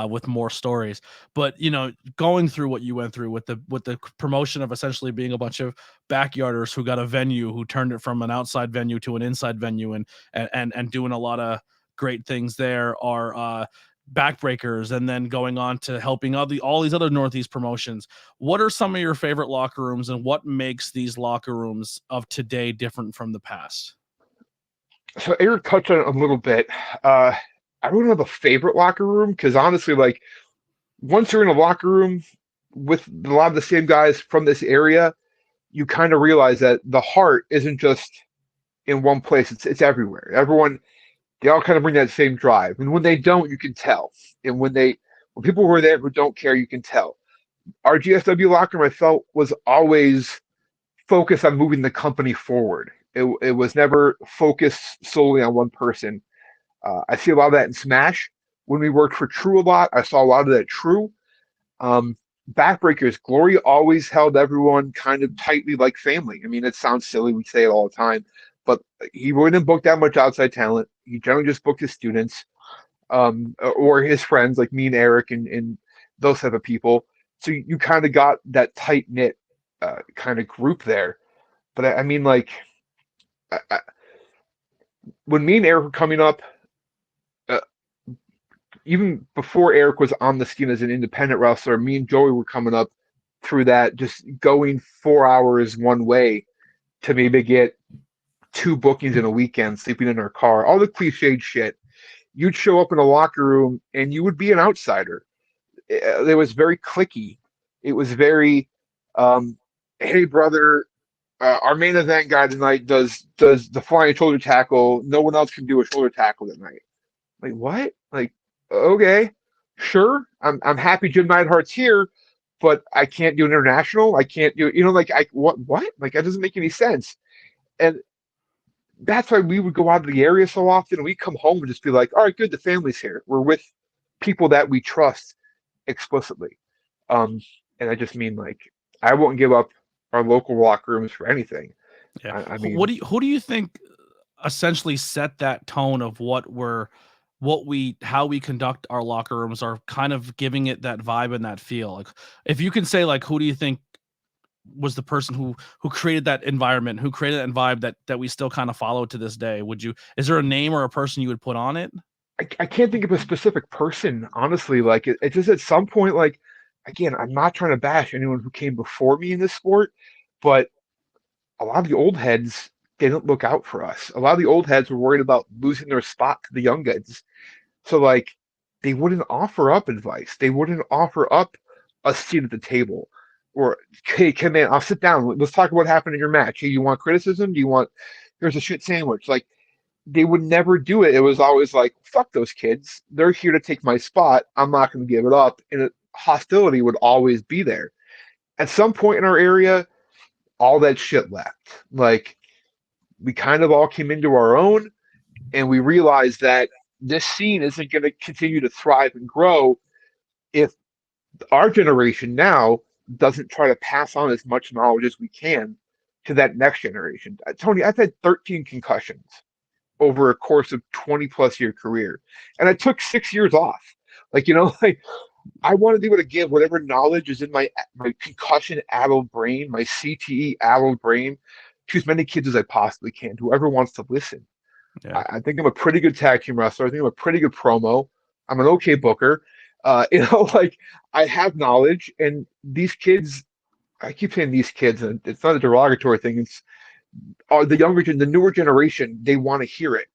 with more stories. But going through what you went through with the promotion of essentially being a bunch of backyarders who got a venue, who turned it from an outside venue to an inside venue, and doing a lot of great things there are backbreakers, and then going on to helping all these other Northeast promotions. What are some of your favorite locker rooms, and what makes these locker rooms of today different from the past? So Eric touched on it a little bit. I don't have a favorite locker room, because honestly, like once you're in a locker room with a lot of the same guys from this area, you kind of realize that the heart isn't just in one place. It's everywhere. They all kind of bring that same drive. And when they don't, you can tell. And when people who are there who don't care, you can tell. Our GSW locker room, I felt, was always focused on moving the company forward. It was never focused solely on one person. I see a lot of that in Smash. When we worked for True a lot, I saw a lot of that True. Backbreakers, Glory always held everyone kind of tightly like family. I mean, it sounds silly. We say it all the time. But he wouldn't book that much outside talent. He generally just booked his students or his friends, like me and Eric and those type of people. So you kind of got that tight knit kind of group there. But I mean, like, when me and Eric were coming up, even before Eric was on the scene as an independent wrestler, me and Joey were coming up through that, just going 4 hours one way to maybe get 2 bookings in a weekend, sleeping in our car, all the cliched shit. You'd show up in a locker room and you would be an outsider. It was very cliquey. It was very, hey brother, our main event guy tonight does the flying shoulder tackle. No one else can do a shoulder tackle tonight. Like what? Like, okay, sure. I'm happy Jim Neidhart's here, but I can't do an international. I can't do, what? Like that doesn't make any sense. And that's why we would go out of the area so often. We come home and just be like, all right, good, the family's here. We're with people that we trust explicitly. And I just mean, like, I won't give up our local locker rooms for anything. Yeah. I mean, who do you think essentially set that tone of how we conduct our locker rooms, are kind of giving it that vibe and that feel? Like, if you can say, like, who do you think was the person who created that environment, who created that vibe that we still kind of follow to this day? Is there a name or a person you would put on it? I can't think of a specific person, honestly. Like it just at some point, like, again, I'm not trying to bash anyone who came before me in this sport, but a lot of the old heads didn't look out for us. A lot of the old heads were worried about losing their spot to the young guys. So like they wouldn't offer up advice. They wouldn't offer up a seat at the table. Or, hey, come in, I'll sit down. Let's talk about what happened in your match. Hey, you want criticism? Here's a shit sandwich? Like, they would never do it. It was always like, fuck those kids. They're here to take my spot. I'm not going to give it up. And hostility would always be there. At some point in our area, all that shit left. Like, we kind of all came into our own, and we realized that this scene isn't going to continue to thrive and grow if our generation now doesn't try to pass on as much knowledge as we can to that next generation. Tony, I've had 13 concussions over a course of 20 plus year career, and I took 6 years off. Like, like I want to be able to give whatever knowledge is in my concussion addled brain, my CTE addled brain, to as many kids as I possibly can, whoever wants to listen. Yeah. I think I'm a pretty good tag team wrestler. I think I'm a pretty good promo. I'm an okay booker. Like, I have knowledge, and these kids, I keep saying these kids, and it's not a derogatory thing. It's the newer generation. They want to hear it.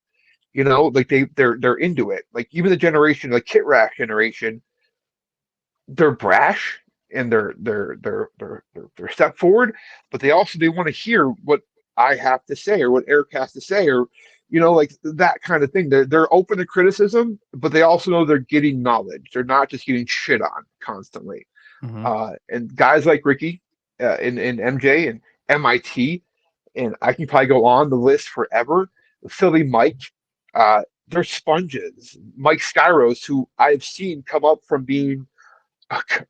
Like they're into it. Like, even the generation, like Kit Rash generation, they're brash and they're step forward, but they want to hear what I have to say or what Eric has to say, or like that kind of thing. They're open to criticism, but they also know they're getting knowledge. They're not just getting shit on constantly. And guys like Ricky and MJ and MIT, and I can probably go on the list forever. Philly Mike, they're sponges. Mike Skyros, who I've seen come up from being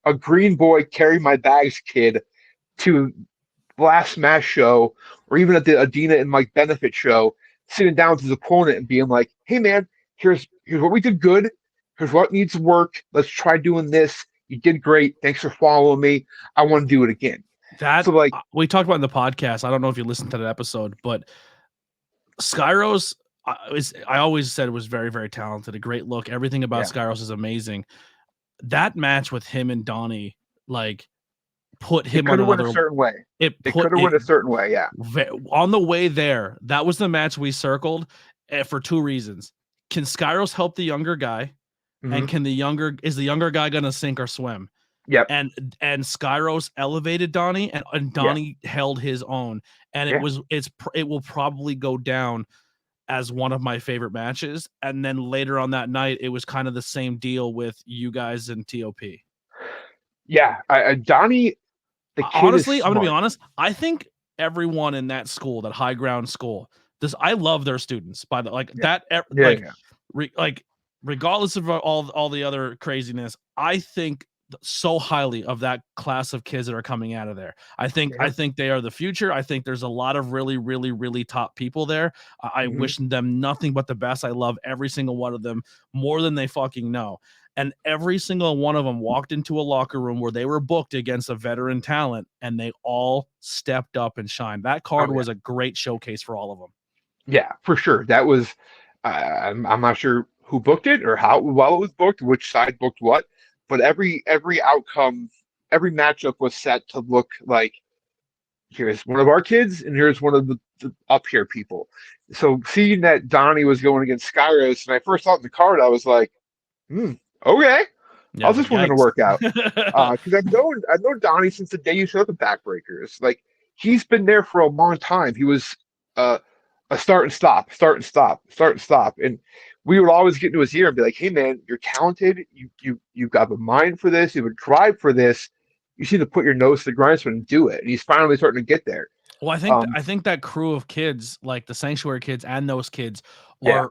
a green boy carry my bags kid to last Smash show, or even at the Adina and Mike Benefit show, sitting down with his opponent and being like, "Hey man, here's what we did good. Here's what needs to work. Let's try doing this. You did great. Thanks for following me. I want to do it again." So, like, we talked about in the podcast. I don't know if you listened to that episode, but Skyros, I always said, was very, very talented. A great look. Everything about Skyros is amazing. That match with him and Donnie, like, put him on another a certain way. It could have went a certain way, yeah. On the way there, that was the match we circled for two reasons. Can Skyros help the younger guy? And is the younger guy gonna sink or swim? Yep. And Skyros elevated Donnie, and Donnie held his own. And it will probably go down as one of my favorite matches. And then later on that night, it was kind of the same deal with you guys and TOP. Yeah, Donnie. Honestly, I'm gonna be honest. I think everyone in that school, that high ground school, I love their students. By the regardless of all the other craziness, I think so highly of that class of kids that are coming out of there. I think they are the future. I think there's a lot of really, really, really top people there. I wish them nothing but the best. I love every single one of them more than they fucking know. And every single one of them walked into a locker room where they were booked against a veteran talent, and they all stepped up and shined. That card was a great showcase for all of them. Yeah, for sure. That was, I'm not sure who booked it or how well it was booked, which side booked what, but every outcome, every matchup was set to look like, here's one of our kids and here's one of the up here people. So seeing that Donnie was going against Skyros, and I first saw it in the card, I was like, okay. How's this one going to work out? Because I've known Donnie since the day you showed up at Backbreakers. Like, he's been there for a long time. He was a start and stop. And we would always get into his ear and be like, "Hey man, you're talented. You've got the mind for this. You have a drive for this. You just need to put your nose to the grindstone and do it." And he's finally starting to get there. Well, I think that crew of kids, like the Sanctuary kids and those kids,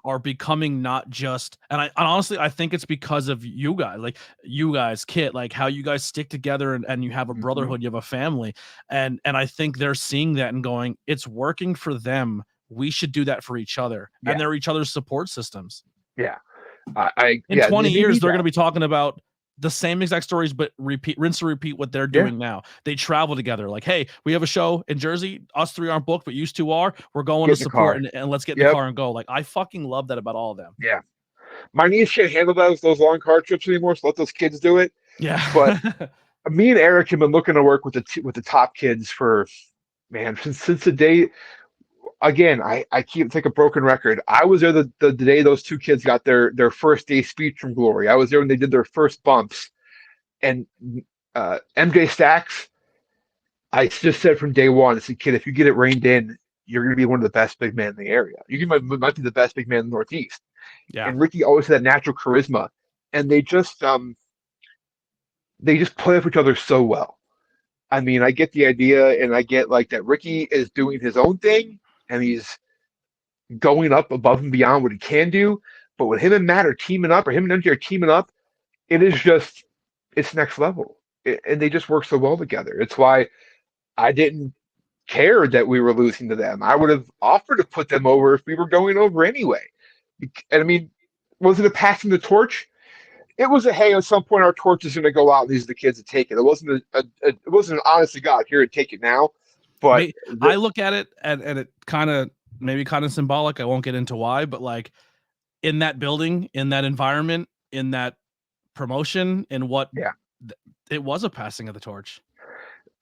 are becoming not just, and honestly, I think it's because of you guys, Kit, like how you guys stick together and you have a brotherhood, you have a family, and I think they're seeing that and going, it's working for them. We should do that for each other, and they're each other's support systems. Yeah, in 20 years, they're going to be talking about the same exact stories, but rinse and repeat what they're doing now. They travel together. Like, hey, we have a show in Jersey. Us three aren't booked, but you two are. We're going to support and let's get in the car and go. Like, I fucking love that about all of them. Yeah. My knees can't handle those long car trips anymore, so let those kids do it. Yeah. But me and Eric have been looking to work with the top kids for, man, since the day. Again, I keep like a broken record. I was there the day those two kids got their first day speech from Glory. I was there when they did their first bumps. And MJ Stacks, I just said from day one, I said, "Kid, if you get it reined in, you're going to be one of the best big men in the area. You might be the best big man in the Northeast. Yeah. And Ricky always had that natural charisma, and they just play off each other so well. I mean, I get the idea, and I get like that Ricky is doing his own thing, and he's going up above and beyond what he can do. But when him and Matt are teaming up, or him and MJ are teaming up, it is just it's next level, and they just work so well together. It's why I didn't care that we were losing to them. I would have offered to put them over if we were going over anyway. And I mean, was it a passing the torch? It was a hey, at some point our torch is going to go out, and these are the kids that take it. It wasn't it wasn't an honest to God here to take it now. But I look at it and it kind of maybe kind of symbolic. I won't get into why, but like in that building, in that environment, in that promotion, in what it was a passing of the torch.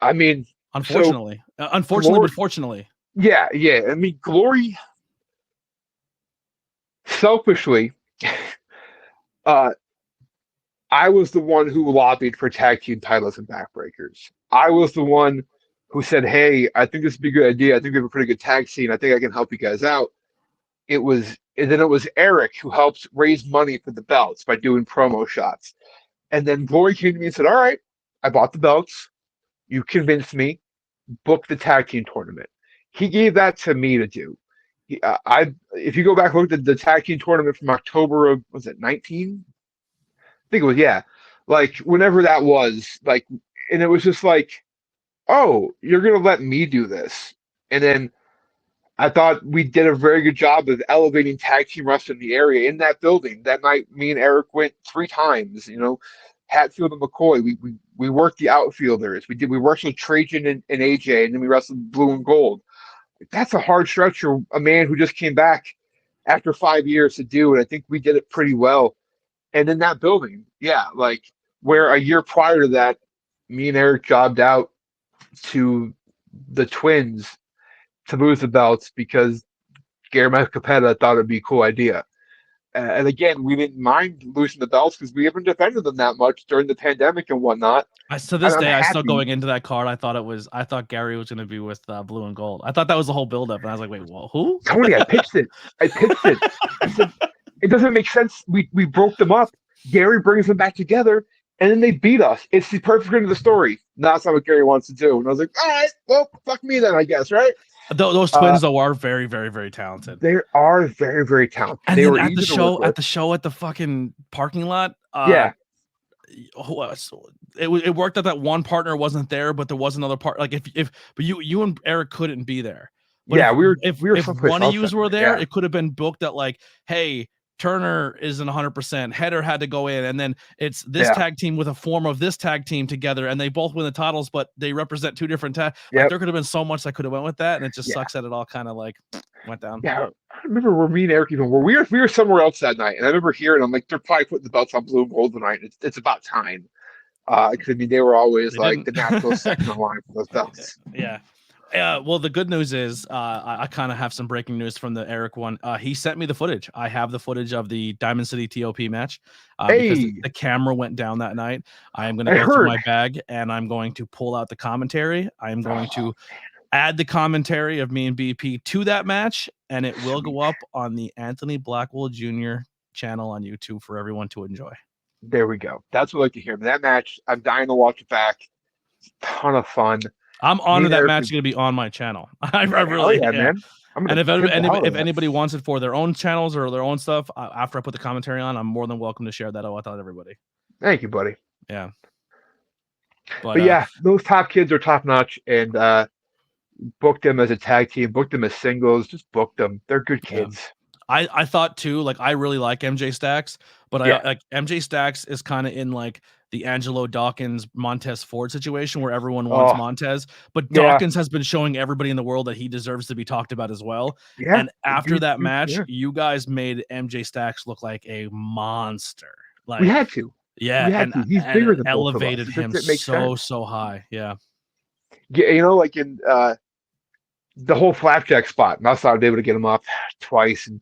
I mean, unfortunately, but fortunately. Yeah. I mean, Glory. Selfishly, I was the one who lobbied for tag team titles and backbreakers. I was the one who said, "Hey, I think this would be a good idea. I think we have a pretty good tag scene. I think I can help you guys out." And then it was Eric who helped raise money for the belts by doing promo shots. And then Glory came to me and said, "All right, I bought the belts. You convinced me. Book the tag team tournament." He gave that to me to do. If you go back and look at the tag team tournament from October of, was it 19? I think it was, yeah. Like, whenever that was, like, and it was just like, oh, you're going to let me do this. And then I thought we did a very good job of elevating tag team wrestling in the area in that building. That night, me and Eric went 3 times, Hatfield and McCoy. We worked the outfielders. We wrestled Trajan and AJ, and then we wrestled Blue and Gold. That's a hard stretch for a man who just came back after 5 years to do, and I think we did it pretty well. And in that building, like where a year prior to that, me and Eric jobbed out to the Twins to lose the belts because Gary Capetta thought it'd be a cool idea. And again, we didn't mind losing the belts because we haven't defended them that much during the pandemic and whatnot. To this day, I still going into that card. I thought Gary was going to be with Blue and Gold. I thought that was the whole buildup, and I was like, wait, well, who? Tony, I pitched it. I said, it doesn't make sense. We broke them up. Gary brings them back together, and then they beat us. It's the perfect end of the story. No, that's not what Gary wants to do. And I was like, all right, well, fuck me then, I guess, right? Those twins, though, are very, very, very talented. They are very, very talented. And they then were at the show at the fucking parking lot. It worked out that one partner wasn't there, but there was another part. Like but you and Eric couldn't be there. But if one of you were there, it could have been booked at like, hey, Turner isn't 100%. Header had to go in, and then it's this tag team with a form of this tag team together, and they both win the titles, but they represent 2 different tags. Like, there could have been so much that could have went with that, and it just sucks that it all kind of like went down. Yeah, I remember where me and Eric even were. We were somewhere else that night, and I remember hearing I'm like, they're probably putting the belts on Blue and Gold tonight. It's about time. Because I mean, they were always like the natural second in line for those belts. Yeah. Well, the good news is I kind of have some breaking news from the Eric one. He sent me the footage. I have the footage of the Diamond City TOP match because the camera went down that night. I am going to go through my bag and I'm going to pull out the commentary. I am going to add the commentary of me and BP to that match, and it will go up on the Anthony Blackwell Jr. channel on YouTube for everyone to enjoy. There we go. That's what I like to hear. That match, I'm dying to watch it back. It's a ton of fun. I'm honored that match is going to be on my channel. I really, man. And if anybody wants it for their own channels or their own stuff, after I put the commentary on, I'm more than welcome to share that with everybody. Thank you, buddy. Yeah. But yeah, those top kids are top notch, and booked them as a tag team, booked them as singles, just booked them. They're good kids. Yeah. I thought too, like I really like MJ Stacks, but I like MJ Stacks is kind of in like the Angelo Dawkins Montez Ford situation where everyone wants Montez, but Dawkins has been showing everybody in the world that he deserves to be talked about as well. Yeah, and after that match, you guys made MJ Stacks look like a monster. Like we had to. Yeah, he's bigger than elevated him so high. Yeah. Yeah, like in the whole flapjack spot, and I was able to get him up twice, and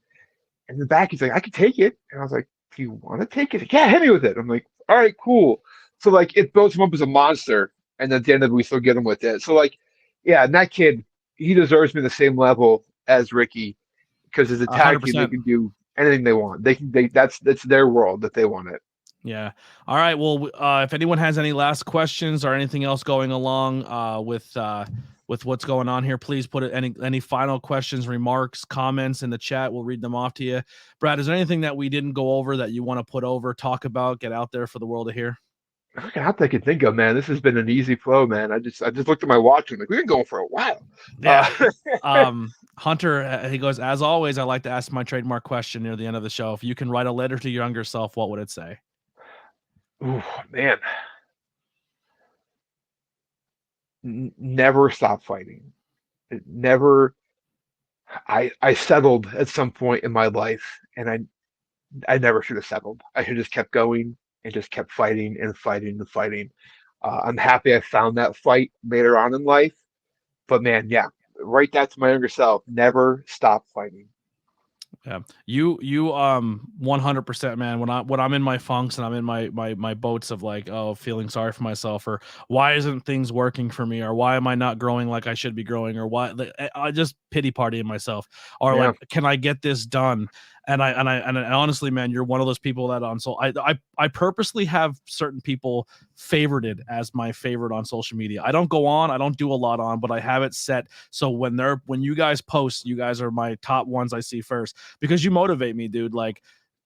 in the back he's like, I can take it, and I was like, do you want to take it? Yeah, hit me with it. I'm like, all right, cool. So like it builds him up as a monster, and at the end of it, we still get him with it. So like, yeah, and that kid, he deserves to be the same level as Ricky because as a tag team, they 100%. can do anything they want. That's their world that they want it. Yeah. All right. Well, if anyone has any last questions or anything else going along with what's going on here, please put any final questions, remarks, comments in the chat. We'll read them off to you. Brad, is there anything that we didn't go over that you want to put over, talk about, get out there for the world to hear? Not that I can think of, man. This has been an easy flow, man. I just looked at my watch and like we've been going for a while. Yeah. Hunter, he goes, as always, I like to ask my trademark question near the end of the show. If you can write a letter to your younger self, what would it say? Ooh, man. Never stop fighting. Never. I settled at some point in my life, and I never should have settled. I should have just kept going and just kept fighting and fighting and fighting. I'm happy I found that fight later on in life, but man, yeah, write that to my younger self. Never stop fighting. Yeah, you 100%, man. When I'm in my funks and I'm in my boats of like, oh, feeling sorry for myself, or why isn't things working for me, or why am I not growing like I should be growing, or why I just pity party in myself, or Yeah. like, can I get this done? And honestly, man, you're one of those people that I purposely have certain people favorited as my favorite on social media. I don't go on, I don't do a lot on, but I have it set so when you guys post, you guys are my top ones I see first because you motivate me, dude. Like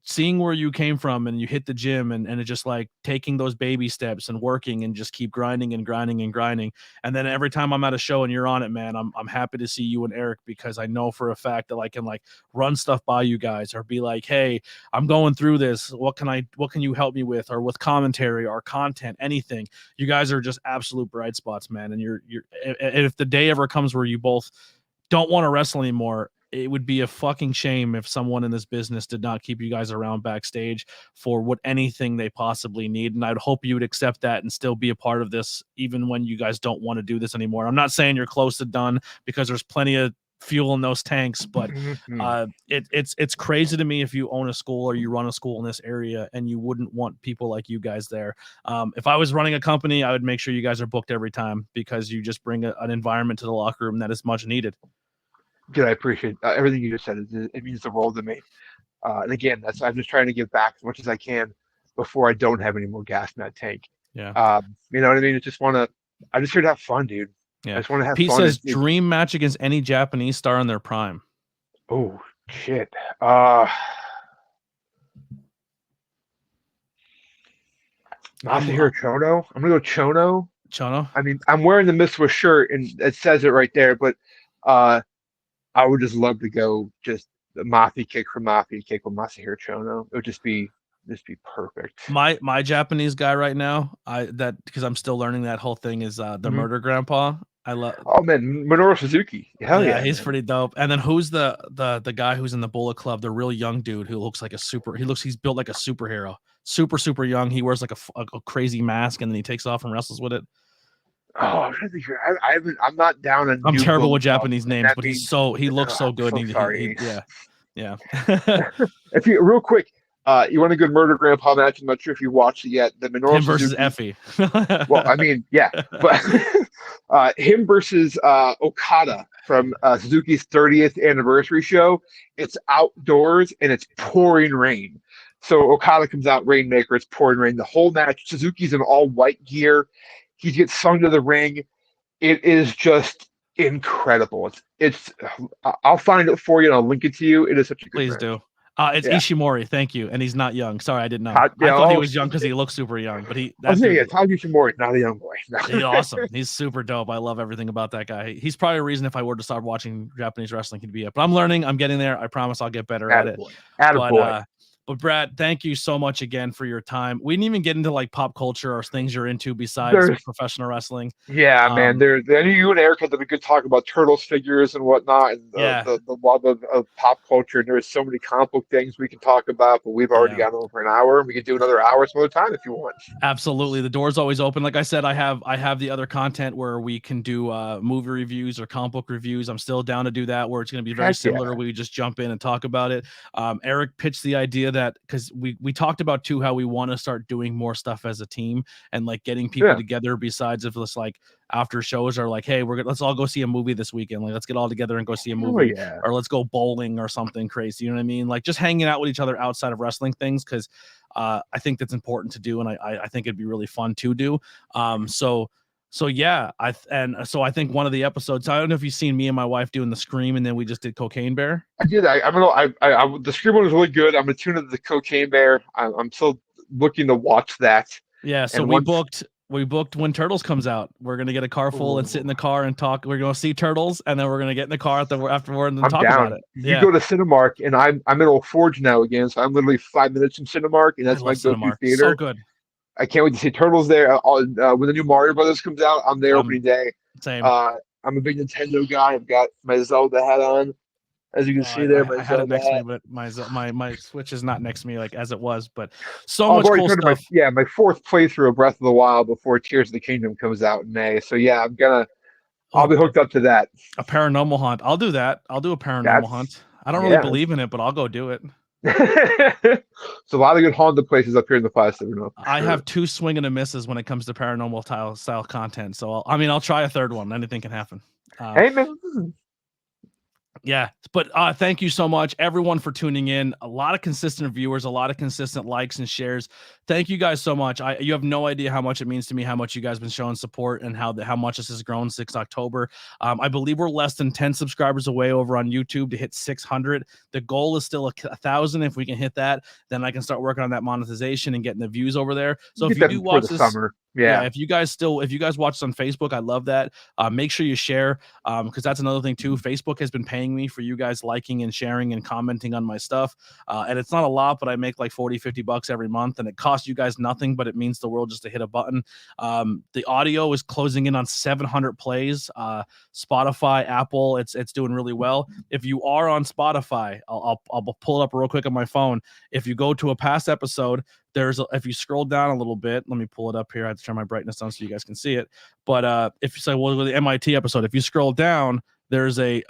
seeing where you came from and you hit the gym and it's just like taking those baby steps and working and just keep grinding and grinding and grinding. And then every time I'm at a show and you're on it, man, I'm happy to see you and Eric because I know for a fact that I can like run stuff by you guys or be like, hey, I'm going through this. What can you help me with? Or with commentary or content, anything. You guys are just absolute bright spots, man. And you're if the day ever comes where you both don't want to wrestle anymore, it would be a fucking shame if someone in this business did not keep you guys around backstage for what anything they possibly need. And I'd hope you would accept that and still be a part of this, even when you guys don't want to do this anymore. I'm not saying you're close to done because there's plenty of fuel in those tanks, but it's crazy to me if you own a school or you run a school in this area and you wouldn't want people like you guys there. If I was running a company, I would make sure you guys are booked every time because you just bring an environment to the locker room that is much needed. Dude, I appreciate everything you just said. It means the world to me. And again, I'm just trying to give back as much as I can before I don't have any more gas in that tank. Yeah. You know what I mean? I just here to have fun, dude. Yeah. I just want to have Pete fun. says dream match against any Japanese star in their prime. Oh shit. Masahiro Chono. I'm gonna go Chono. Chono. I mean, I'm wearing the Miswa shirt and it says it right there, but I would just love to go just the Mafi kick with Masahiro Chono. It would just be perfect. My Japanese guy right now, because I'm still learning that whole thing is the Murder Grandpa. I love. Oh man, Minoru Suzuki. Hell yeah, he's man. pretty dope. And then who's the guy who's in the Bullet Club? The real young dude who looks like he's built like a superhero. Super young. He wears like a crazy mask and then he takes off and wrestles with it. Oh, I'm trying to think. I'm not down on. I'm terrible with Japanese names, but he looks so good. So sorry. Yeah. If you real quick, you want a good Murder Grandpa match? I'm not sure if you watched it yet. The Minoru him versus Suzuki. Effie. Well, I mean, yeah, but him versus Okada from Suzuki's 30th anniversary show. It's outdoors and it's pouring rain. So Okada comes out Rainmaker. It's pouring rain. The whole match. Suzuki's in all white gear. He gets sung to the ring. It is just incredible. It's I'll find it for you and I'll link it to you. It is such a good Please match. do. It's Ishimori. Thank you. And he's not young. Sorry, I didn't know. I thought he was young because he looks super young. But Todd Ishimori, not a young boy. No. He's awesome. He's super dope. I love everything about that guy. He's probably a reason if I were to start watching Japanese wrestling, he'd be it. But I'm learning. I'm getting there. I promise I'll get better at it. But Brad, thank you so much again for your time. We didn't even get into like pop culture or things you're into besides professional wrestling. Yeah, man. I knew you and Eric had a good talk about Turtles figures and whatnot, and the love of pop culture. And there's so many comic book things we can talk about, but we've already gone over an hour, and we can do another hour some other time if you want. Absolutely, the door's always open. Like I said, I have the other content where we can do movie reviews or comic book reviews. I'm still down to do that, where it's going to be very similar. We just jump in and talk about it. Eric pitched the idea that because we talked about too how we want to start doing more stuff as a team and like getting people together besides if it's like after shows are like, hey, let's all go see a movie this weekend. Like, let's get all together and go see a movie, or let's go bowling or something crazy. You know what I mean? Like just hanging out with each other outside of wrestling things, because I think that's important to do, and I think it'd be really fun to do. So yeah, I think one of the episodes, I don't know if you've seen me and my wife doing the Scream, and then we just did Cocaine Bear. I did. I don't know. The Scream one was really good. I'm attuned to the Cocaine Bear. I'm still looking to watch that. Yeah. So we booked when Turtles comes out. We're gonna get a car full and sit in the car and talk. We're gonna see Turtles, and then we're gonna get in the car afterward and talk about it. You go to Cinemark, and I'm in Old Forge now again, so I'm literally 5 minutes from Cinemark, and that's my go-to theater. So good. I can't wait to see Turtles there. When the new Mario Brothers comes out, I'm there opening day. Same. I'm a big Nintendo guy. I've got my Zelda hat on, as you can see there. I had it next to me, but my Switch is not next to me like as it was. But so much cool stuff. My fourth playthrough of Breath of the Wild before Tears of the Kingdom comes out in May. So yeah, I'll be hooked up to that. A paranormal hunt. I'll do that. I'll do a paranormal hunt. I don't really believe in it, but I'll go do it. It's a lot of good haunted places up here in the 570. I have 2 swing and a misses when it comes to paranormal style content. So I'll try a third one. Anything can happen. Hey man. Yeah, but thank you so much, everyone, for tuning in. A lot of consistent viewers, a lot of consistent likes and shares. Thank you guys so much. You have no idea how much it means to me, how much you guys have been showing support, and how much this has grown since October. I believe we're less than 10 subscribers away over on YouTube to hit 600. The goal is still 1,000. If we can hit that, then I can start working on that monetization and getting the views over there. So if you do watch this summer. Yeah, if you guys watch this on Facebook, I love that. Make sure you share, because that's another thing too. Facebook has been paying me for you guys liking and sharing and commenting on my stuff. And it's not a lot, but I make like $40-50 every month, and it costs you guys nothing, but it means the world just to hit a button. The audio is closing in on 700 plays. Spotify, Apple, it's doing really well. If you are on Spotify, I'll pull it up real quick on my phone. If you go to a past episode, if you scroll down a little bit, let me pull it up here. I have to turn my brightness down so you guys can see it. But if you say, well, with the MIT episode, if you scroll down, there's a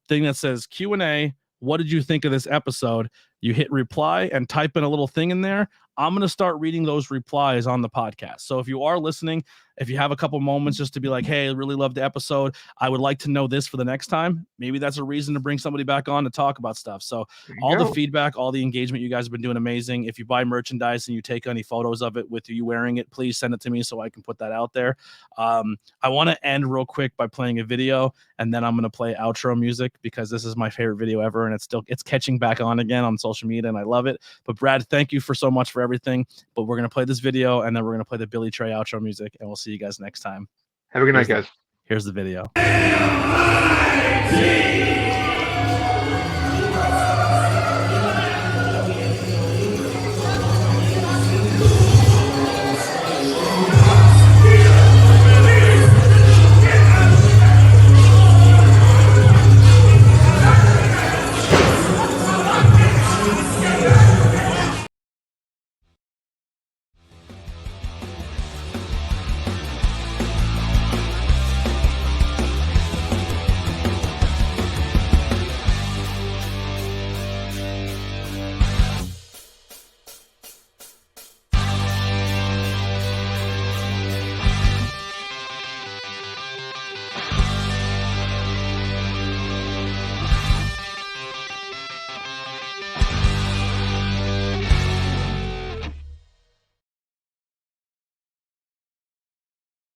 thing that says Q&A. What did you think of this episode? You hit reply and type in a little thing in there. I'm going to start reading those replies on the podcast. So if you are listening, if you have a couple moments just to be like, hey, I really loved the episode, I would like to know this for the next time. Maybe that's a reason to bring somebody back on to talk about stuff. So all the feedback, all the engagement, you guys have been doing amazing. If you buy merchandise and you take any photos of it with you wearing it, please send it to me so I can put that out there. I want to end real quick by playing a video, and then I'm going to play outro music because this is my favorite video ever, and it's catching back on again on social media, and I love it. But Brad, thank you so much for everything. But we're going to play this video, and then we're going to play the Billy Trey outro music, and we'll see you guys next time. Have a good night, guys. Here's the video.